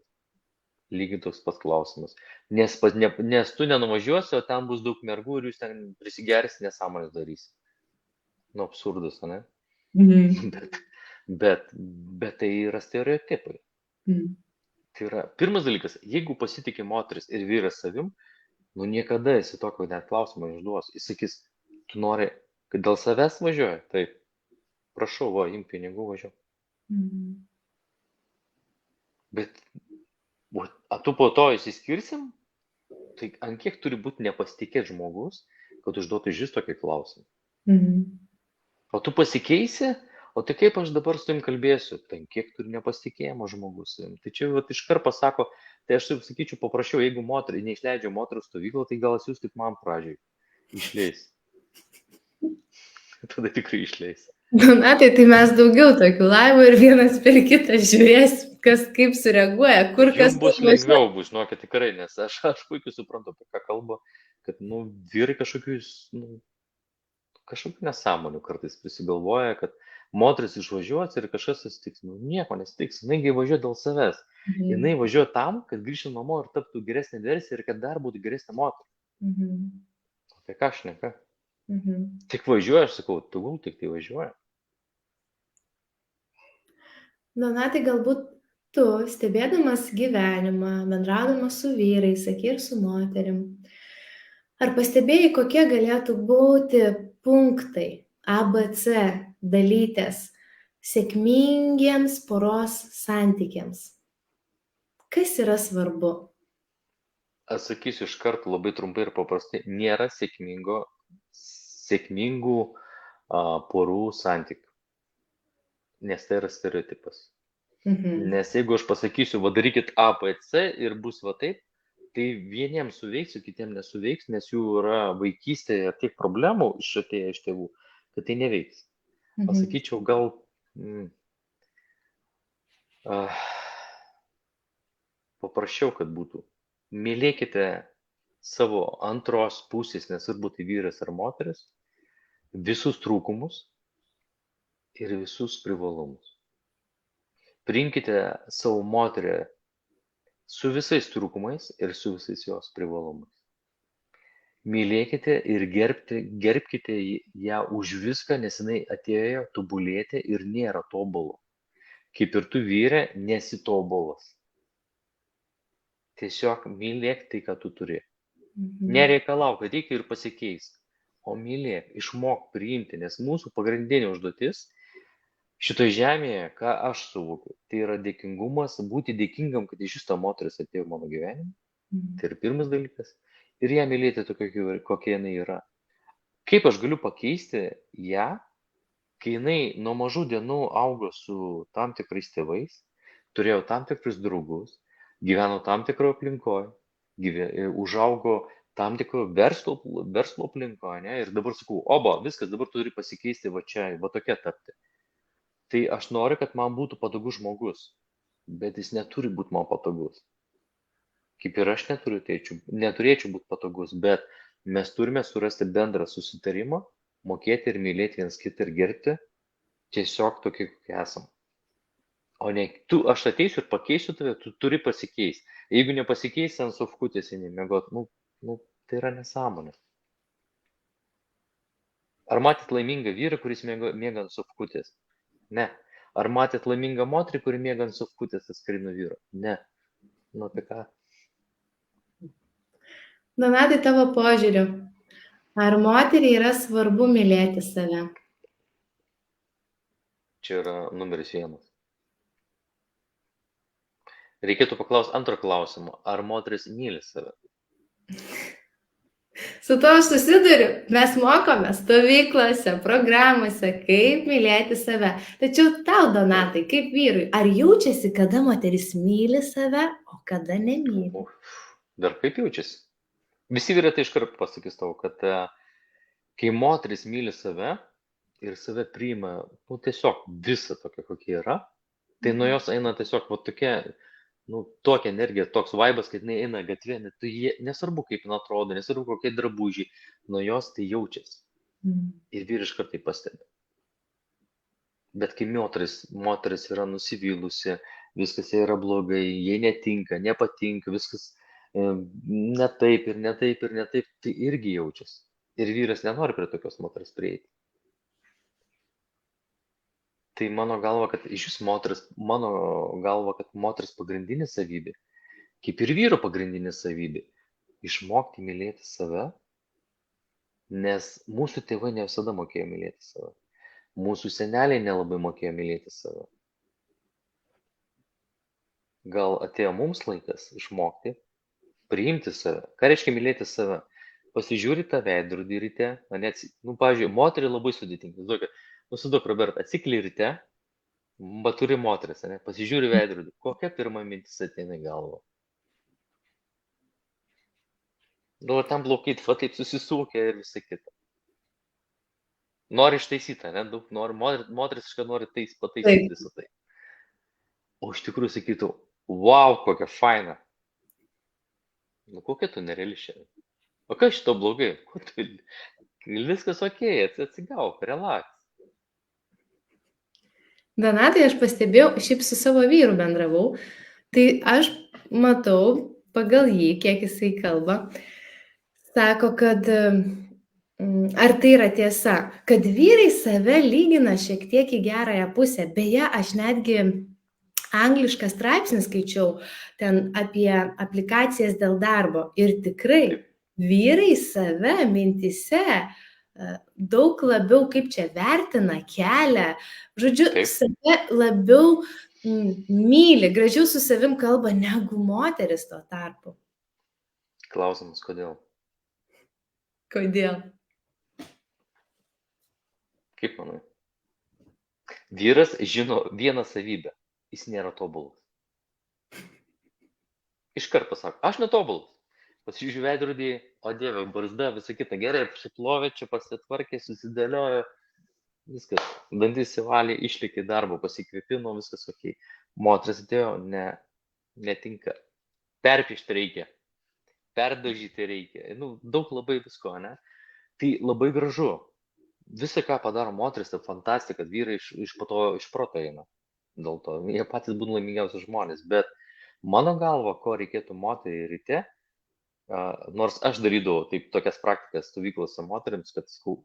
Lygiai toks pats klausimas. Nes tu nenuvažiuosi, o ten bus daug mergų ir jūs ten prisigersi, nesąmonės darysi. Absurdas, ne? Bet tai yra stereotipai. Tai yra pirmas dalykas, jeigu pasitikė moteris ir vyras savim, niekada esi tokio net klausimą užduos. Jis sakys, tu nori, kad dėl savęs važiuoji? Taip. Prašau, imk pinigų, važiuok. Bet tu po to įsiskirsim, tai ant kiek turi būti nepasitikėt žmogus, kad užduotų iš tokį klausimą. O tu pasikeisi, o tai kaip aš dabar su jums kalbėsiu, tai kiek turi nepasitikėjimo žmogus. Tai čia iškart pasako, tai aš taip sakyčiau, paprašiau, jeigu neišleidžia moterų stovyklą, tai gal jūs tik man pradžiai išleis. Tada tikrai išleis. Donatai, tai mes daugiau tokių laivų ir vienas per kitą žiūrės, kas kaip sureaguoja, kur kas. Jums bus lengviau, bus, žinokit, tikrai, nes aš puikiai suprantu, apie ką kalba, kad, vyrai kažkokių nesąmonių kartais prisigalvoja, kad moteris išvažiuos ir kažkas atsitiks. Nieko nesitiks, jinai važiuoja dėl savęs. Jinai važiuoja tam, kad grįžtų namo ir taptų geresnė versija ir kad dar būtų geresnė moteris. Apie ką šneka? Tik važiuoja, aš sakau, tik tai važiuoja. Donatai, galbūt tu, stebėdamas gyvenimą, bendraudamas su vyrais, sakė ir su moterim, ar pastebėjai, kokie galėtų būti punktai ABC dalytės sėkmingiems poros santykiams? Kas yra svarbu? Atsakysiu iš karto labai trumpai ir paprastai. Nėra sėkmingo sėkmingų porų santykių. Nes tai yra stereotipas. Nes jeigu aš pasakysiu, va darykit A, B, C ir bus va taip, tai vieniems suveiks, kitiems nesuveiks, nes jų yra vaikystėje tiek problemų atėję iš tėvų, kad tai neveiks. Pasakyčiau, gal paprasčiau, kad būtų. Mylėkite savo antros pusės, nesvarbu tai vyras ar moteris, visus trūkumus ir visus privalumus. Priimkite savo moterį su visais trūkumais ir su visais jos privalumais. Mylėkite ir gerbkite ją už viską, nes jinai atėjo tobulėti ir nėra tobulų. Kaip ir tu vyrė, nesi tobulas. Tiesiog mylėk tai, ką tu turi. Nereikalauk, kad reikia ir pasikeis. O mylėk, išmok priimti, nes mūsų pagrindinė užduotis šitoje žemėje, ką aš suvokiu, tai yra dėkingumas, būti dėkingam, kad iš šito moteris atėjo mano gyvenimą. Tai yra pirmas dalykas. Ir ją mylėti tokia, kokia jinai yra. Kaip aš galiu pakeisti ją, kai jinai nuo mažų dienų augo su tam tikrais tėvais, turėjo tam tikrus draugus, gyveno tam tikroje aplinkoje, užaugo tam tikroje verslo aplinkoje, ne? Ir dabar sakau, viskas, dabar turi pasikeisti va čia, va tokia tapti. Tai aš noriu, kad man būtų patogus žmogus, bet jis neturi būti man patogus. Kaip ir aš neturėčiau būti patogus, bet mes turime surasti bendrą susitarimą, mokėti ir mylėti vienas kitą ir gerbti tiesiog tokie, kokie esam. O ne, aš ateisiu ir pakeisiu tave, tu turi pasikeisti. Jeigu nepasikeisi ant sofkutės, nemiegot, tai yra nesąmonė. Ar matėt laimingą vyrą, kuris miega ant sofkutės? Ne. Ar matėt laimingą moterį, kuri miega ant sofkutės atskrai nuo vyro? Ne. Tai ką? Donatai, tavo požiūriu, ar moteriai yra svarbu mylėti save? Čia yra numeris 1. Reikėtų paklausti antrą klausimą, ar moteris myli save? Su to aš susiduriu. Mes mokome stovyklose, programuose, kaip mylėti save. Tačiau tau, Donatai, kaip vyrui, ar jaučiasi, kada moteris myli save, o kada nemyli? Dar kaip jaučiasi? Visi vyrai tai iškart pasakys tau, kad kai moteris myli save ir save priima, tiesiog visą tokia, kokia yra, tai nuo jos eina tiesiog tokia, tokia energija, toks vaibas, kad jinai eina gatvė, nesvarbu kaip jinai atrodo, nesvarbu kokie drabužiai, nuo jos tai jaučiasi. Ir vyrai iškart tai pastebi. Bet kai moteris yra nusivylusi, viskas yra blogai, jai netinka, nepatinka, viskas ne taip ir ne taip ir ne taip, tai irgi jaučiasi. Ir vyras nenori prie tokios moteris prieiti. Tai mano galva, kad moteris pagrindinė savybė, kaip ir vyro pagrindinė savybė, išmokti mylėti save, nes mūsų tėvai ne visada mokėjo mylėti save. Mūsų seneliai nelabai mokėjo mylėti save. Gal atėjo mums laikas išmokti priimti save. Ką reiškia mylėti save? Pasižiūri tą veidrodį ryte, pavyzdžiui, moteriai labai sudėtinga. Suduok, Robert, atsikeli ryte, turi moteris, pasižiūri veidrodį. Kokia pirma mintis ateina į galvą? Tam blokai, taip susisukia ir visa kita. Nori ištaisyti, moteris kažką nori pataisyti visą tai. O iš tikrųjų sakytų, wow, kokia faina. Kokia tu nereali šiandien? O kas šito blogai? Viskas okei, atsigauk, relaks. Donatai, aš pastebėjau, šiaip su savo vyru bendravau, tai aš matau pagal jį, kiek jisai kalba, sako, kad ar tai yra tiesa, kad vyrai save lygina šiek tiek į gerąją pusę. Beje, aš netgi anglišką straipsnį skaičiau ten apie aplikacijas dėl darbo ir tikrai vyrai save mintise daug labiau kaip čia vertina, kelia, žodžiu, save labiau myli, gražiau su savim kalba negu moteris tuo tarpu. Klausimas, kodėl? Kodėl? Kaip manai? Vyras žino vieną savybę. Jis nėra tobulas. Iškart pasako, aš netobulas. Pasižiūrėjau veidrodį, o dieve, barzda, visą kitą gerai, apsiplovė, čia pasitvarkė, susidėliojo, viskas. Dantis įvalė, išlikė į darbą, pasikvėpino, viskas ok. Moteris atėjo, netinka. Perpišti reikia, perdažyti reikia. Nu, daug labai visko, ne? Tai labai gražu. Visą, ką padaro moteris, tai fantastika, kad vyrai iš proto eina. Dėl to jie patys būna laimingiausi žmonės. Bet mano galva, ko reikėtų moteriai ryte, nors aš darydavau taip tokias praktikas stovyklose moteriams, kad sakau,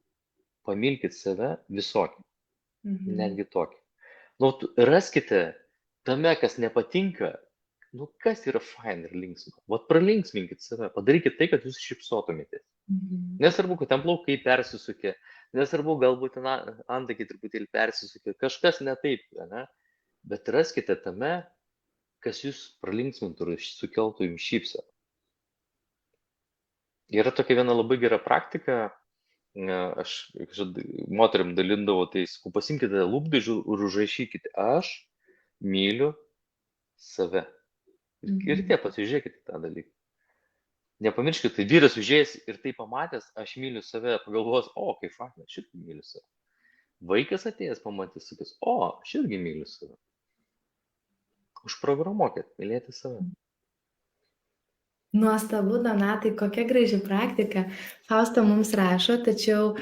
pamilkit save visokį, netgi tokį. Nu, raskite tame, kas nepatinka, nu, kas yra fain ir linksma. Vat pralinksminkit save, padarykit tai, kad jūs šypsotumėtės. Nesvarbu, kad ten plaukai persisukė, nesvarbu, galbūt ten antakiai truputėlį persisukė, kažkas ne taip, ne? Bet raskite tame, kas jūs pralinksmintų ir sukeltų jums šypseną. Yra tokia viena labai gera praktika, aš moteriam dalindavau, tai sakau, pasimkite lūpdažių ir užrašykite, aš myliu save. Ir tie pasižiūrėkite tą dalyką. Nepamirškite, tai vyras užėjęs ir tai pamatęs, aš myliu save, pagalvos, o, kaip faktas, aš irgi myliu save. Vaikas atėjęs pamatys, sakys, o, aš irgi myliu save. Užprogramuokit, mylėti save. Nuostabu, Donatai, kokia graži praktika. Fausta mums rašo, tačiau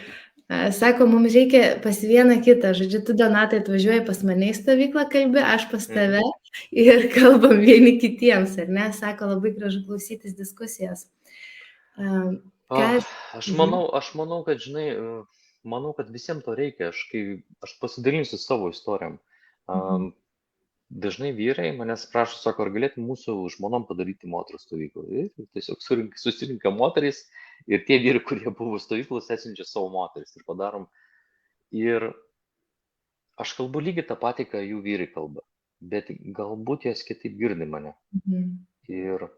sako, mums reikia pas vieną kitą. Žodžiu, tu, Donatai, atvažiuoji pas mane į stovyklą kalbi, aš pas tave ir kalbam vieni kitiems, ar ne? Sako, labai gražu klausytis diskusijos. Aš manau, kad, žinai, manau, kad visiems to reikia. Aš pasidalinsiu savo istorijom. Dažnai vyrai manęs prašo, sako, ar galėtum mūsų žmonom padaryti moterų stovyklą. Ir tiesiog susirinka moterys ir tie vyrai, kurie buvo stovyklos, atsiunčia savo moteris ir padarom. Ir aš kalbu lygiai tą patį, ką jų vyrai kalba, bet galbūt jos kitaip girdi mane. Ir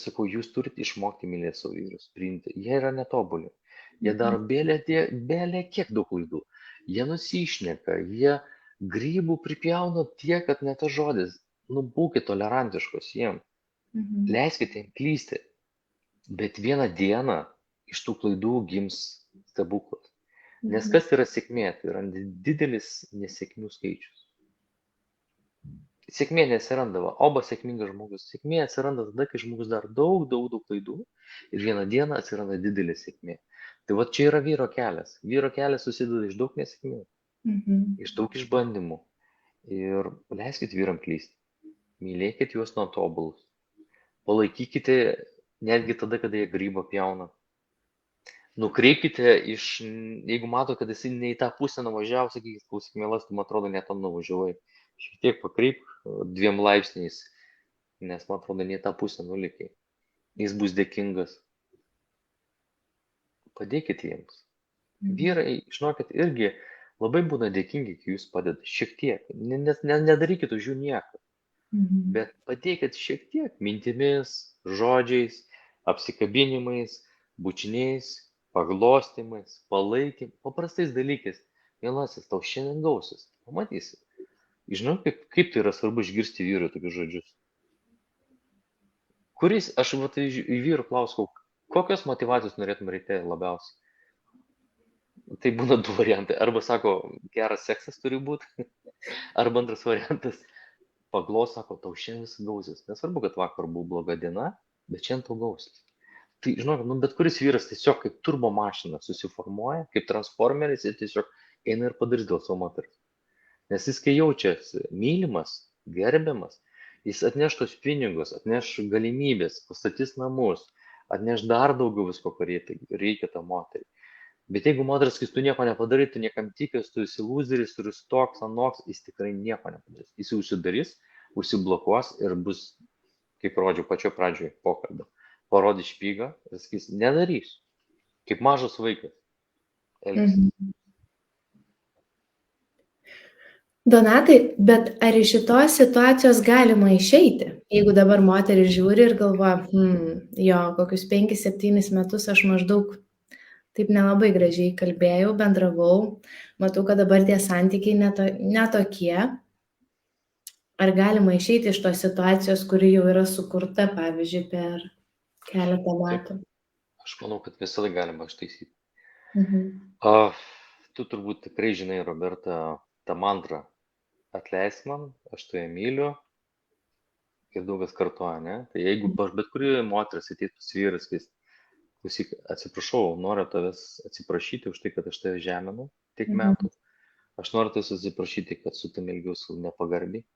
sakau, jūs turite išmokti mylėti savo vyrus, priimti. Jie yra netobuli. Jie daro bėlė kiek daug klaidų. Jie nusišneka, jie grybų pripjauna tiek, kad ne tas žodis. Nu, būkite tolerantiškos jiem. Leiskite jiem klysti. Bet vieną dieną iš tų klaidų gims stebuklas. Nes kas yra sėkmė? Tai yra didelis nesėkmių skaičius. Sėkmė nesiranda, oba sėkmingas žmogus. Sėkmė atsiranda tada, kai žmogus dar daug klaidų ir vieną dieną atsiranda didelė sėkmė. Tai va čia yra vyro kelias. Vyro kelias susideda iš daug nesėkmių. Iš daug išbandymų. Ir leiskite vyram klysti. Mylėkite juos nuo tobulus. Palaikykite netgi tada, kada jie grybą pjauna. Nukreipkite jeigu mato, kad esi ne į tą pusę nuvažiavo, sakykite, klausyk, mielas, tu, man atrodo, ne tam nuvažiavai. Šiek tiek pakreip 2 laipsniais, nes, man atrodo, ne į tą pusę nulikai. Jis bus dėkingas. Padėkite jiems. Vyrai, žinokit, irgi labai būna dėkingi, kai jūs padeda. Šiek tiek. Nedarykit už jų nieko. Bet padėkit šiek tiek mintimis, žodžiais, apsikabinimais, bučiniais, paglostymais, palaikym, paprastais dalykais. Mielasis, tau šiandien gausis. Pamatysi. Žinau, kaip tai yra svarbu išgirsti vyrui tokius žodžius. Aš į vyrų klauskau, kokios motyvacijos norėtum ryte labiausiai? Tai būna 2 variantai. Arba sako, geras seksas turi būti. Arba antras variantas. Paglos, sako, tau šiandien vis gausis. Nesvarbu, kad vakar buvo bloga diena, bet šiandien tau gausis. Tai, žinok, bet kuris vyras tiesiog kaip turbo mašina susiformuoja, kaip transformeris ir tiesiog eina ir padarys dėl savo moters. Nes jis, kai jaučiasi mylimas, gerbiamas, jis atneš tos pinigus, atneš galimybės, pastatys namus, atneš dar daugiau visko, ko reikia tą moterį. Bet jeigu moteris, kai tu nieko nepadarai, tu niekam tikės, tu esi lūzeris, tu esi toks, anoks, jis tikrai nieko nepadarys. Jis užsidarys, užsiblokuos ir bus, kaip rodžiau pačio pradžioje pokalbio, parodys špygą ir sakys, nedarys. Kaip mažas vaikas. Donatai, bet ar iš šitos situacijos galima išeiti? Jeigu dabar moteris žiūri ir galvoja, jo, kokius 5-7 metus aš maždaug Taip nelabai gražiai kalbėjau, bendravau. Matau, kad dabar tie santykiai netokie. Ar galima išeiti iš tos situacijos, kuri jau yra sukurta, pavyzdžiui, per keletą Taip, metų? aš manau, kad visada galima ištaisyti. Mhm. Tu turbūt tikrai žinai, Roberta, tą mantrą. Atleisk man, aš tave myliu ir daug kas kartoja, ne? Tai jeigu bet kuri moteris ateitų vyras, vis, klausyk, atsiprašau, noriu tavęs atsiprašyti už tai, kad aš tave žeminu tiek metų. Aš noriu tavęs atsiprašyti, kad su tam elgiausi nepagarbiai.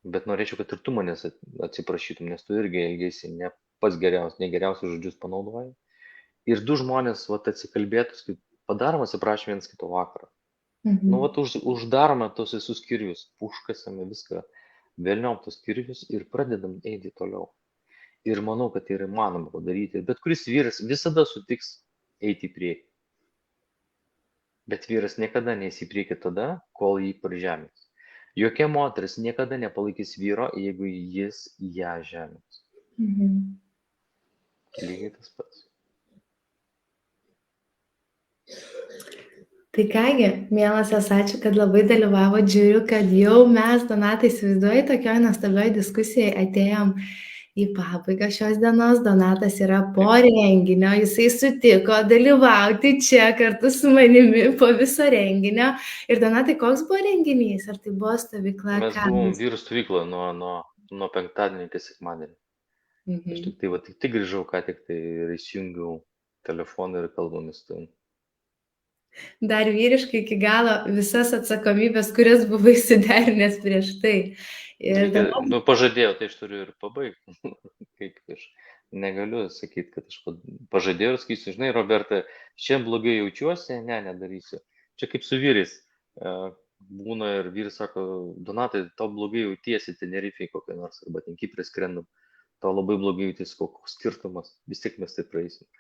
Bet norėčiau, kad ir tu manęs atsiprašytum, nes tu irgi elgėsi ne pats geriausias, ne geriausius žodžius panaudoji. Ir du žmonės, vat, atsikalbėtus, kaip padarom atsiprašymą vienas kito vakarą. Nu, vat, uždarome tos visus skyrius, puškasame viską, vėlniom tos skyrius ir pradedam eiti toliau. Ir manau, kad tai yra įmanoma padaryti. Bet kuris vyras visada sutiks eiti į priekį. Bet vyras niekada neis į priekį tada, kol jį pažemins. Jokia moteris niekada nepalaikys vyro, jeigu jis ją žemins. Lygiai tas pats. Tai kągi, mielasios, ačiū, kad labai dalyvavo. Žiūriu, kad jau mes, Donatai, įsivaizduoju, tokioj nuostabioj diskusijai atėjom į pabaigą šios dienos. Donatas yra po renginio, jisai sutiko dalyvauti čia kartu su manimi po viso renginio. Ir Donatai, koks buvo renginys? Ar tai buvo stovykla? Mes buvom vyrų stovykloje nuo penktadienio iki sekmadienio. Aš tik grįžau, ką tik tai ir įsijungiau telefoną ir kalbomis. Dar vyriškai iki galo visas atsakomybės, kurias buvai suderinęs prieš tai. Ir dabar... Pažadėjau, tai aš turiu ir pabaigti. Kaip aš negaliu sakyti, kad aš pažadėjau ir sakysiu, žinai, Roberta, šiandien blogai jaučiuosi, nedarysiu. Čia kaip su vyrais. Būna ir vyras sako, Donatai, tau blogai jautiesi Tenerifei kokią nors, arba ten Kiprė skrendam. Tau labai blogai jautiesi, koks skirtumas. Vis tiek mes tai praeisim.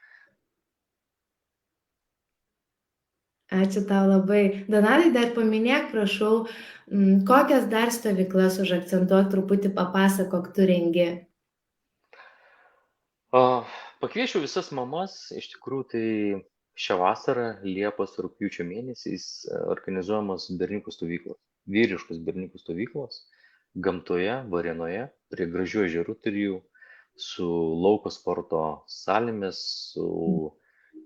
Ačiū tau labai. Donatai, dar paminėk, prašau, kokias dar stovyklas užakcentuok, truputį papasakok, tu rengi. Pakviečiau visas mamas, iš tikrųjų tai šią vasarą, Liepos ir rugpjūčio mėnesiais organizuojamos berniukų stovyklos, vyriškos berniukų stovyklos, gamtoje, Varėnoje, prie gražių ežerų trijų, su lauko sporto salėmis, su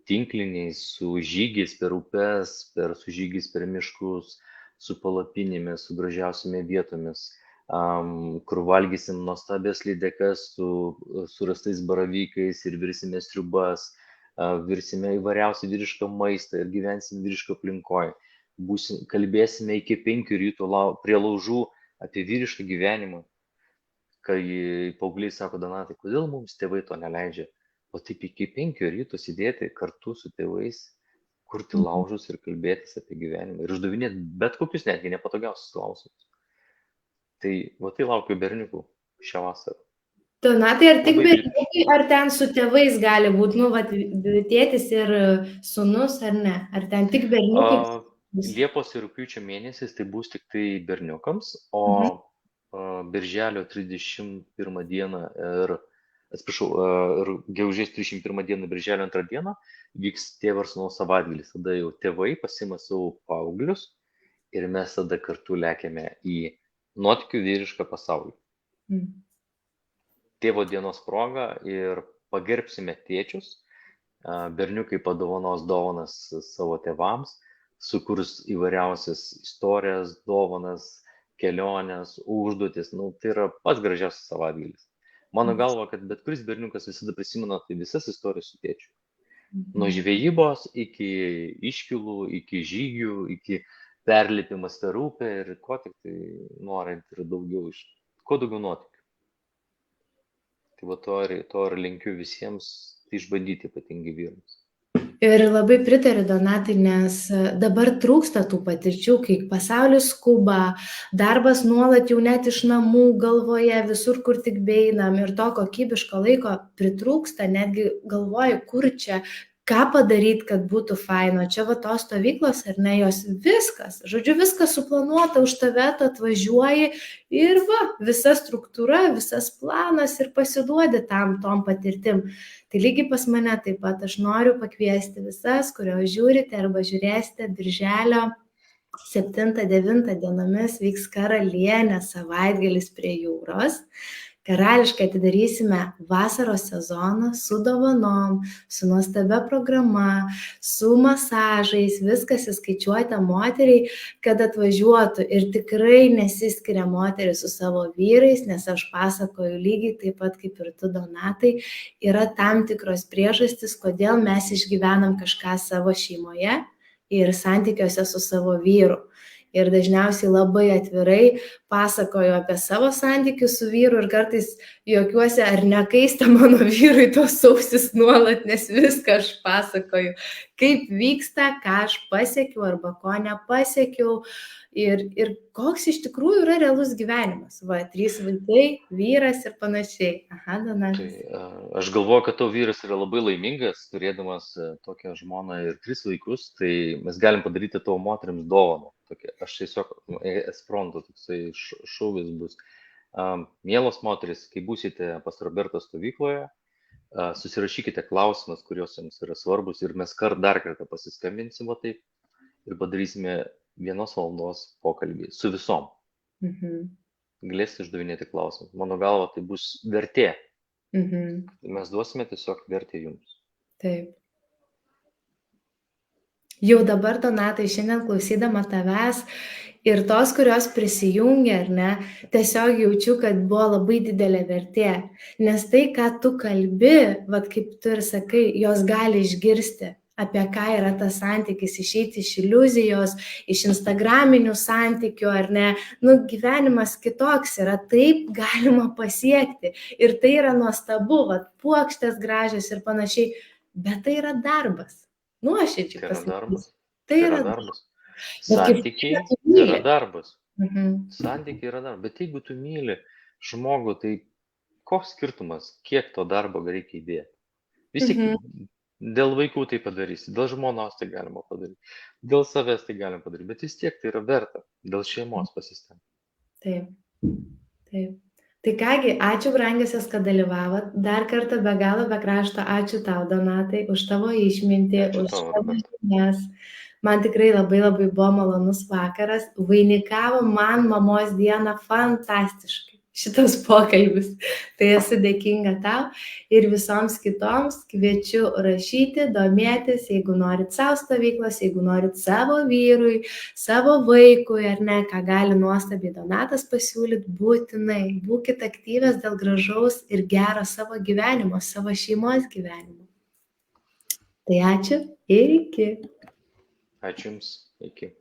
tinkliniais, su žygiais per upes, su žygiais per miškus, su palapinėmis, su gražiausiamis vietomis, kur valgysim nuostabias lydekas su surastais baravykais ir virsime sriubas, virsime įvairiausią vyrišką maistą ir gyvensim vyrišką aplinkoje. Kalbėsime iki 5 ryto prie laužų apie vyrišką gyvenimą. Kai paaugliai sako, Donatai, kodėl mums tėvai to neleidžia? O taip iki 5 ryto sėdėti kartu su tėvais, kurti laužus ir kalbėtis apie gyvenimą ir uždavinėti bet kokius netgi nepatogiausius klausimus. Tai laukiu berniukų šią vasarą. Donatai, ar tik berniukai, ar ten su tėvais gali būti, tėtis ir sūnus, ar ne? Ar ten tik berniukai? Liepos ir rugpjūčio mėnesiais tai bus tik tai berniukams, o birželio 31 dieną ir gegužės 31 dieną, birželio 2 dieną vyks tėvo ir sūnaus savaitgalis. Tada jau tėvai pasima savo paauglius ir mes tada kartu lekiame į nuotykių vyrišką pasaulį. Tėvo dienos proga ir pagerbsime tėčius. Berniukai padovanos dovanas savo tėvams, sukurs įvairiausias istorijas, dovanas, keliones, užduotis. Tai yra pats gražiausias savaitgalis. Mano galva, kad bet kuris berniukas visada prisimena tai visas istorijas su tėčiu. Nuo žvejybos iki iškilų, iki žygių, iki perlipimas per upę ir ko tik tai norint ir daugiau kuo daugiau nuotykių. Tai to ir linkiu visiems išbandyti, ypatingai vyrams. Ir labai pritariu, Donatai, nes dabar trūksta tų patirčių, kai pasaulis skuba, darbas nuolat jau net iš namų galvoje, visur, kur tik beeinam, ir to kokybiško laiko pritrūksta, netgi galvoju, kur čia, ką padaryti, kad būtų faino. Čia va tos stovyklos, ar ne, jos viskas, žodžiu, viskas suplanuota, už tave tu atvažiuoji ir va, visa struktūra, visas planas ir pasiduodi tom patirtim. Tai lygiai pas mane taip pat aš noriu pakviesti visas, kurios žiūrite arba žiūrėsite birželio 7-9 dienomis vyks Karalienė savaitgalis prie jūros. Karališkai atidarysime vasaros sezoną su dovanom, su nuostabia programa, su masažais, viskas įskaičiuota moteriai, kad atvažiuotų ir tikrai nesiskiria moteris su savo vyrais, nes aš pasakoju lygiai taip pat kaip ir tu, Donatai, yra tam tikros priežastys, kodėl mes išgyvenam kažką savo šeimoje ir santykiuose su savo vyru. Ir dažniausiai labai atvirai pasakoju apie savo santykius su vyru ir kartais juokiuosi, ar nekaista mano vyrui tos ausis nuolat, nes viską aš pasakoju, kaip vyksta, ką aš pasiekiau arba ko nepasiekiau ir koks iš tikrųjų yra realus gyvenimas. Va, 3 vaikai, vyras ir panašiai. Aha, Donatas. Tai aš galvoju, kad tavo vyras yra labai laimingas, turėdamas tokią žmoną ir 3 vaikus, tai mes galim padaryti tavo moteriams dovaną. Aš tiesiog espronto, toksai šūvis bus. Mielos moteris, kai būsite pas Robertą stovykloje, susirašykite klausimus, kurios jums yra svarbus ir mes dar kartą pasiskambinsim taip ir padarysime 1 valandos pokalbį su visom. Galėsite uždavinėti klausimus. Mano galva, tai bus vertė. Mes duosime tiesiog vertę jums. Taip. Jau dabar, Donatai, šiandien klausydama tavęs ir tos, kurios prisijungia, ar ne, tiesiog jaučiu, kad buvo labai didelė vertė. Nes tai, ką tu kalbi, vat kaip tu ir sakai, jos gali išgirsti, apie ką yra tas santykis, išeiti iš iliuzijos, iš instagraminių santykių, ar ne. Gyvenimas kitoks yra, taip galima pasiekti. Ir tai yra nuostabu, vat puokštės gražios ir panašiai, bet tai yra darbas. Nuoširdžiai pasakysiu. Tai yra darbas. Santykiai yra darbas. Santykiai yra darbas. Bet jeigu tu myli žmogų, tai koks skirtumas, kiek to darbo reikia įdėti? Vis tik dėl vaikų tai padarysi, dėl žmonos tai galima padaryti, dėl savęs tai galima padaryti, bet vis tiek tai yra verta, dėl šeimos pasistengti. Taip, taip. Tai kągi, ačiū brangiosios, kad dalyvavot. Dar kartą be galo, be krašto, ačiū tau, Donatai, už tavo išmintį, už tavo žinias. Man tikrai labai labai buvo malonus vakaras. Vainikavo man mamos dieną fantastiškai šitas pokalbis. Tai esu dėkinga tau ir visoms kitoms kviečiu rašyti, domėtis, jeigu norit savo stovyklos, jeigu norit savo vyrui, savo vaikui, ar ne, ką gali nuostabiai Donatas pasiūlyti, būtinai būkit aktyvios dėl gražaus ir gero savo gyvenimo, savo šeimos gyvenimo. Tai ačiū ir iki. Ačiū Jums, iki.